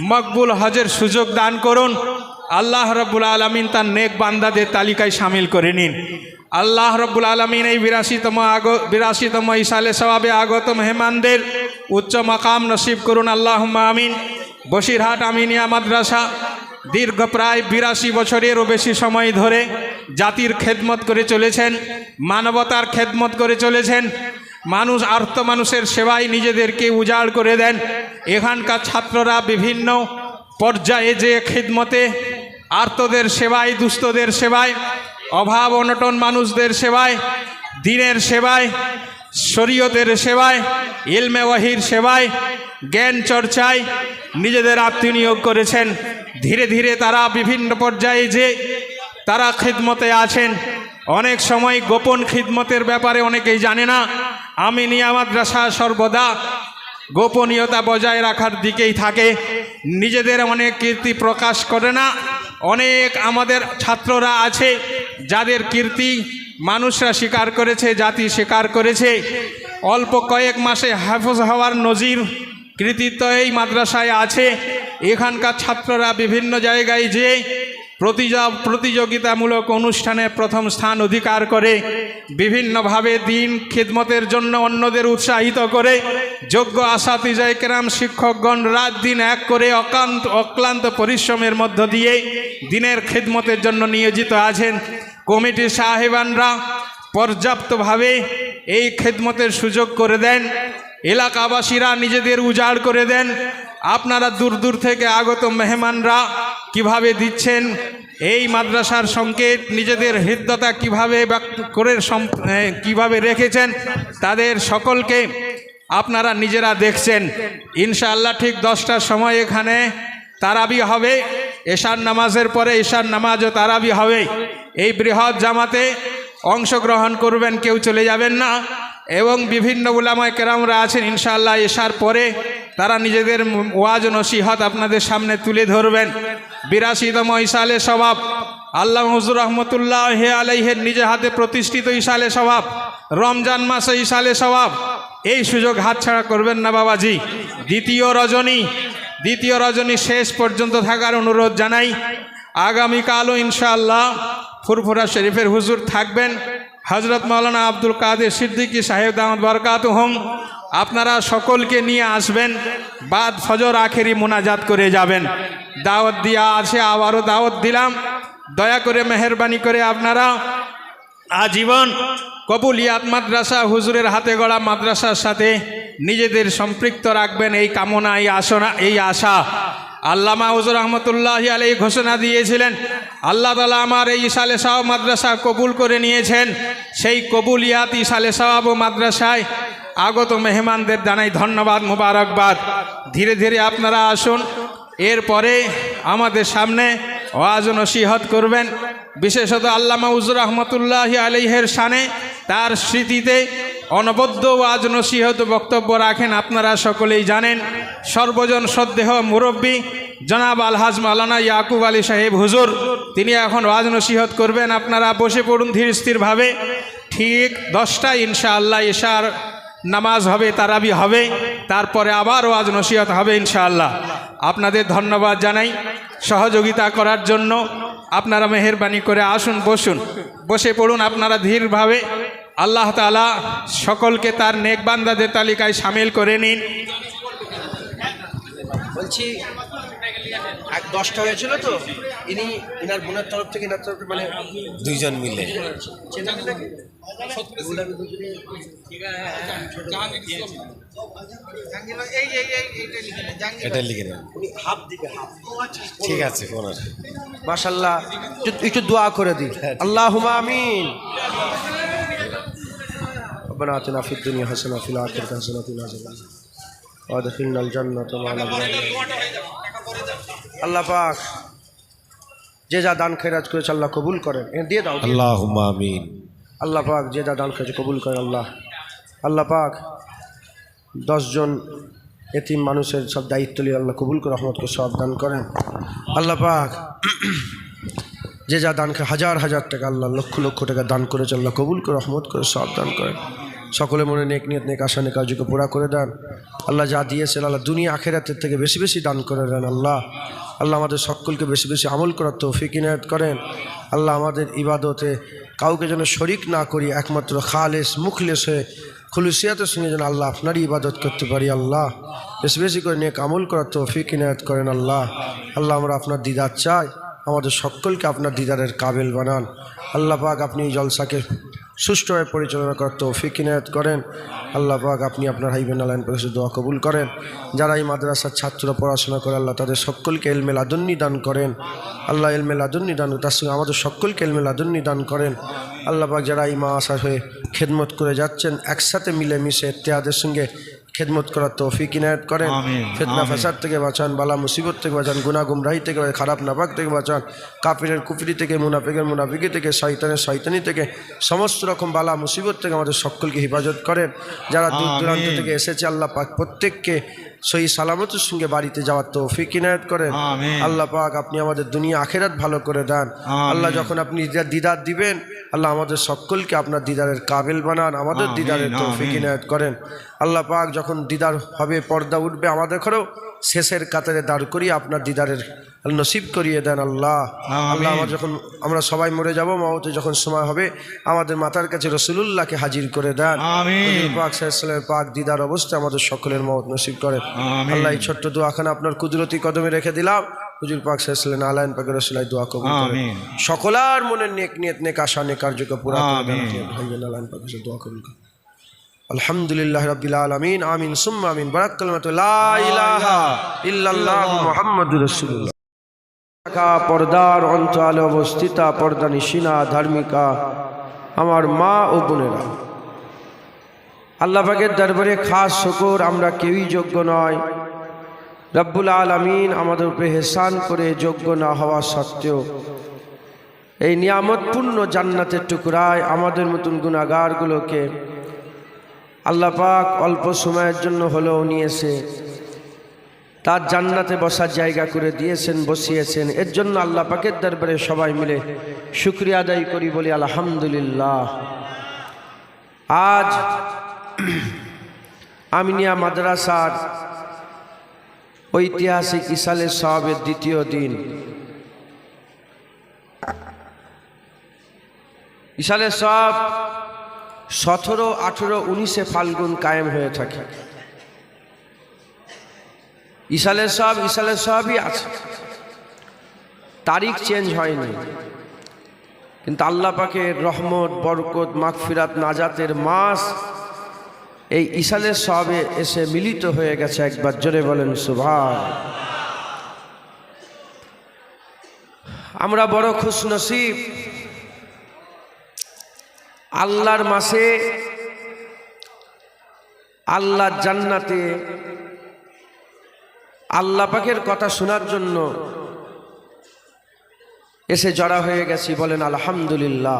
মকবুল হজের সুযোগ দান করুন। আল্লাহ রাব্বুল আলামিন তার নেক বান্দাদের তালিকায় শামিল করে নিন। আল্লাহ রব্বুল আলমিন এই 82তম ইসালে সওয়াবে আগত মেহমানদের উচ্চ মাকাম নসিব করুন, আল্লাহুম্মা আমিন। বসিরহাট আমিনিয়া মাদ্রাসা দীর্ঘ প্রায় 82 বছরেরও বেশি সময় ধরে জাতির খেদমত করে চলেছেন, মানবতার খেদমত করে চলেছেন। আর্ত মানুষের সেবায় নিজেদেরকে উজাড় করে দেন। এখানকার ছাত্ররা বিভিন্ন পর্যায়ে যে খেদমতে, আর্তদের সেবায়, দুস্থদের সেবায়, অভাব অনটন মানুষদের সেবায়, দ্বীনের সেবায়, শরীয়তের সেবায়, ইলমে ওয়াহির সেবায়, জ্ঞান চর্চায় নিজেদের আত্মনিয়োগ করেছেন। ধীরে ধীরে তারা বিভিন্ন পর্যায়ে যে তারা খিদমতে আছেন। অনেক সময় গোপন খিদমতের ব্যাপারে অনেকেই জানে না। আমিনিয়া মাদ্রাসা সর্বদা গোপনীয়তা বজায় রাখার দিকেই থাকে, নিজেদের অনেক কীর্তি প্রকাশ করে না। অনেক আমাদের ছাত্ররা আছে যাদের কীর্তি মানুষরা স্বীকার করেছে, জাতি স্বীকার করেছে। অল্প কয়েক মাসে হাফেজ হওয়ার নজির কৃতিত্ব এই মাদ্রাসায় আছে। এখানকার ছাত্ররা বিভিন্ন জায়গায় যে প্রতিযোগিতামূলক অনুষ্ঠানে প্রথম স্থান অধিকার করে, বিভিন্নভাবে দিন খিদমতের জন্য অন্যদের উৎসাহিত করে, যোগ্য আসাতিজায়ে কেরাম শিক্ষকগণ রাত দিন এক করে অক্লান্ত পরিশ্রমের মধ্য দিয়ে দিনের খিদমতের জন্য নিয়োজিত আছেন। কমিটি সাহেবানরা পর্যাপ্তভাবে এই খিদমতের সুযোগ করে দেন, এলাকাবাসীরা নিজেদের উজাড় করে দেন। আপনারা দূর দূর থেকে আগত মেহমানরা কিভাবে দিচ্ছেন, এই মাদ্রাসার সংকেত নিজেদের হৃদ্যতা কিভাবে কিভাবে রেখেছেন, তাদের সকলকে আপনারা নিজেরা দেখছেন। ইনশাআল্লাহ ঠিক 10টার সময় এখানে তারাবি হবে। এশার নামাজের পরে এশার নামাজও তারাবি হবে। এই বৃহৎ জামাতে অংশগ্রহণ করবেন, কেউ চলে যাবেন না। এবং বিভিন্ন উলামায়ে কেরামরা আছেন, ইনশাআল্লাহ এশার পরে তারা নিজেদের ওয়াজ নসিহত আপনাদের সামনে তুলে ধরবেন। 82তম ইসালে সওয়াব আল্লামা হুজুর রহমতুল্লাহ আলাইহের নিজে হাতে প্রতিষ্ঠিত ইসালে সওয়াব, রমজান মাসে ইসালে সওয়াব, এই সুযোগ হাতছাড়া করবেন না বাবাজি। দ্বিতীয় রজনী শেষ পর্যন্ত থাকার অনুরোধ জানাই। আগামীকালও ইনশাআল্লাহ ফুরফুরা শরীফের হুজুর থাকবেন, হজরত মাওলানা আব্দুল কাদের সিদ্দিকী সাহেব দামাত বারাকাতুহুম। আপনারা সকলকে নিয়ে আসবেন, বাদ ফজর আখেরি মোনাজাত করে যাবেন। দাওয়াত দেওয়া আছে, আবারও দাওয়াত দিলাম। দয়া করে মেহরবানি করে আপনারা আজীবন কবুলিয়াত মাদ্রাসা, হুজুরের হাতে গড়া মাদ্রাসার সাথে নিজেদের সম্পৃক্ত রাখবেন, এই কামনা, এই আশা। আল্লামা হুজুর রহমতুল্লাহ আলাইহি ঘোষণা দিয়েছিলেন, আল্লাহ তাআলা আমার এই ইসালে সওয়াব মাদ্রাসা কবুল করে নিয়েছেন। সেই কবুলিয়াত ইসালে সওয়াব ও মাদ্রাসায় আগত মেহমানদের জানাই ধন্যবাদ, মোবারকবাদ। ধীরে ধীরে আপনারা আসুন। এরপরে আমাদের সামনে ওয়াজ নসিহত করবেন, বিশেষত আল্লামা হুজুর রহমতুল্লাহ আলাইহির শানে, তার স্মৃতিতে অনবদ্য ওয়াজ নসিহত বক্তব্য রাখেন। আপনারা সকলেই জানেন, সর্বজন শ্রদ্ধেয় মুরব্বী জনাব আলহাজ মাওলানা ইয়াকুব আলী সাহেব হুজুর, তিনি এখন ওয়াজ নসিহত করবেন। আপনারা বসে পড়ুন ধীর স্থিরভাবে। ঠিক 10টায় ইনশাআল্লাহ এশার নামাজ হবে, তারাবি হবে, তারপরে আবার ওয়াজ নসিহত হবে ইনশাআল্লাহ। আপনাদের ধন্যবাদ জানাই সহযোগিতা করার জন্য। আপনারা মেহেরবানি করে আসুন, বসে পড়ুন আপনারা ধীরভাবে। আল্লাহ তাআলা সকলকে তার নেক বান্দাদের তালিকায় শামিল করে নিন। বলছি 10টা হয়েছিল তো, ইনার বোনের তরফ থেকে মানে দুইজন মিলে এটা লিখে দেন, ঠিক আছে। মাশাআল্লাহ, একটু দোয়া করে দিই। আল্লাহুম্মা আমিন। ربنا آتنا في الدنيا حسنة وفي الآخرة حسنة وقنا عذاب النار وادخلنا الجنة مع الأبرار। আল্লাহ পাক যে যা দান খয়রাত করেছে আল্লাহ কবুল করেন, দিয়ে দাও। আল্লাহুম্মা আমিন। আল্লাহ পাক যে যা দান করেছে কবুল করেন। আল্লাহ পাক 10 জন এতিম মানুষের সব দায়িত্ব নিয়ে আল্লাহ কবুল করে রহমত করে সব দান করেন। আল্লাহ পাক যে যা দান করে হাজার হাজার টাকা, আল্লাহ লক্ষ লক্ষ টাকা দান করেছে, আল্লাহ কবুল করে রহমত করে সব দান করেন। সকলে মনে নেক নিয়ত, নেক আশা, নেক আরজুকে পুরা করে দেন। আল্লাহ যা দিয়েছেন আল্লাহ দুনিয়া আখিরাতের থেকে বেশি বেশি দান করে দেন। আল্লাহ আমাদের সকলকে বেশি বেশি আমল করার তৌফিক ইনায়াত করেন। আল্লাহ আমাদের ইবাদতে কাউকে যেন শরিক না করি, একমাত্র খালেস মুখলেস হয়ে খুলুসিয়াতের সঙ্গে যেন আল্লাহ আপনারই ইবাদত করতে পারি। আল্লাহ বেশি বেশি করে নেক আমল করার তৌফিক ইনায়াত করেন। আল্লাহ আল্লাহ আমরা আপনার দিদার চাই, আমাদের সকলকে আপনার দিদারের কাবিল বানান। আল্লাহ পাক আপনি এই জলসাকে সুষ্ঠুভাবে পরিচালনা করার তৌফিক ইনায়াত করেন। আল্লাহ পাক আপনি আপনার হাইবেন আলাইন পরিষে দোয়া কবুল করেন। যারা এই মাদ্রাসার ছাত্ররা পড়াশোনা করে আল্লাহ তাদের সকলকে এলমে লাদুন্নি দান করেন। আল্লাহ এলমে লাদুন্নি দান, তার সঙ্গে আমাদের সকলকে এলমে লাদুন্নি দান করেন। আল্লাহ পাক যারা এই মাদ্রাসা হয়ে খেদমত করে যাচ্ছেন, একসাথে মিলেমিশে ইত্তেহাদের সঙ্গে খেদমত করার তৌফিক ইনায়াত করেন। ফিতনা ফাসাদ থেকে বাঁচান, বালা মুসিবত থেকে বাঁচান, গুনাহ গুমরাহি থেকে, খারাপ নাপাক থেকে বাঁচান, কাফিরের কুফরি থেকে, মুনাফিকের মুনাফিকি থেকে, শয়তানের শয়তানি থেকে, সমস্ত রকম বালা মুসিবত থেকে আমাদের সকলকে হেফাজত করেন। যারা দূর দূরান্ত থেকে এসেছে আল্লাহ পাক প্রত্যেককে সহি সালামতের সঙ্গে বাড়িতে যাওয়ার তৌফিক ইনায়াত করেন। আল্লাহ পাক আপনি আমাদের দুনিয়া আখিরাত ভালো করে দেন। আল্লাহ যখন আপনি দিদার দিবেন, আল্লাহ আমাদের সকলকে আপনার দিদারের কাবিল বানান, আমাদের দিদারের তৌফিক ইনায়াত করেন। আল্লাহ পাক যখন দিদার হবে, পর্দা উঠবে, আমাদের ঘরেও শেষের কাতারে দাঁড় করিয়ে আপনার দিদারের নসিব করিয়ে দেন। আল্লাহ আল্লাহ যখন আমরা সবাই মরে যাব, মওতে যখন সময় হবে, আমাদের মাথার কাছে রসুলুল্লাহকে হাজির করে দেন। পাক সাল্লাল্লাহু পাক দিদার অবস্থায় আমাদের সকলের মওত নসিব করেন। আল্লাহ এই ছোট্ট দোয়াখানা আপনার কুদরতি কদমে রেখে দিলাম। হুজুর পাক সাল্লাল্লাহু আলাইহি পাকের রাসূলের দোয়া কবুল করেন। সকলার মনের নেক নিয়ত, নেক আশা, নেক কার্যকে পুরা করে দেন। আল্লাহ আলাইহি পাকের দোয়া কবুল করেন। আলহামদুলিল্লাহ রাব্বিল আলামিন, আমিন সুম্মা আমিন। বারাক কালিমাতু লা ইলাহা ইল্লাল্লাহ মুহাম্মাদুর রাসূলুল্লাহ। পর্দার অঞ্চলে অবস্থিতা পর্দা নিশিনা ধার্মিকা আমার মা ও বোনেরা, আল্লাহ পাকের দরবারে খাস শুকর, আমরা কেউই যোগ্য নয়। রব্বুল আলামিন আমাদের উপরে ইহসান করে যোগ্য না হওয়া সত্ত্বেও এই নিয়ামতপূর্ণ জান্নাতের টুকরায় আমাদের মতন গুনাহগারগুলোকে আল্লাহ পাক অল্প সময়ের জন্য হলেও নিয়েছে, তার জান্নাতে বসার জায়গা করে দিয়েছেন, বসিয়েছেন। এর জন্য আল্লাহ পাকের দরবারে সবাই মিলে শুকরিয়া আদায় করি, বলি আলহামদুলিল্লাহ। আজ আমিনিয়া মাদ্রাসার ঐতিহাসিক ইসালে সাহাবের দ্বিতীয় দিন। ইসালে সাহাব 17, 18, 19 ফাল্গুন কায়েম হয়ে থাকে। ইসালে সাহাবই আছে, তারিখ চেঞ্জ হয়নি। কিন্তু আল্লাহ পাকের রহমত, বরকত, মাগফিরাত, নাজাতের মাস এই ইসালে সাহাবে এসে মিলিত হয়ে গেছে। একবার জোরে বলেন সুবহান। আমরা বড় খুশনসিব, আল্লাহর মাসে, আল্লাহর জান্নাতে আল্লাহ পাকের কথা শোনার জন্য এসে জড়া হয়ে গেছি। বলেন আলহামদুলিল্লাহ।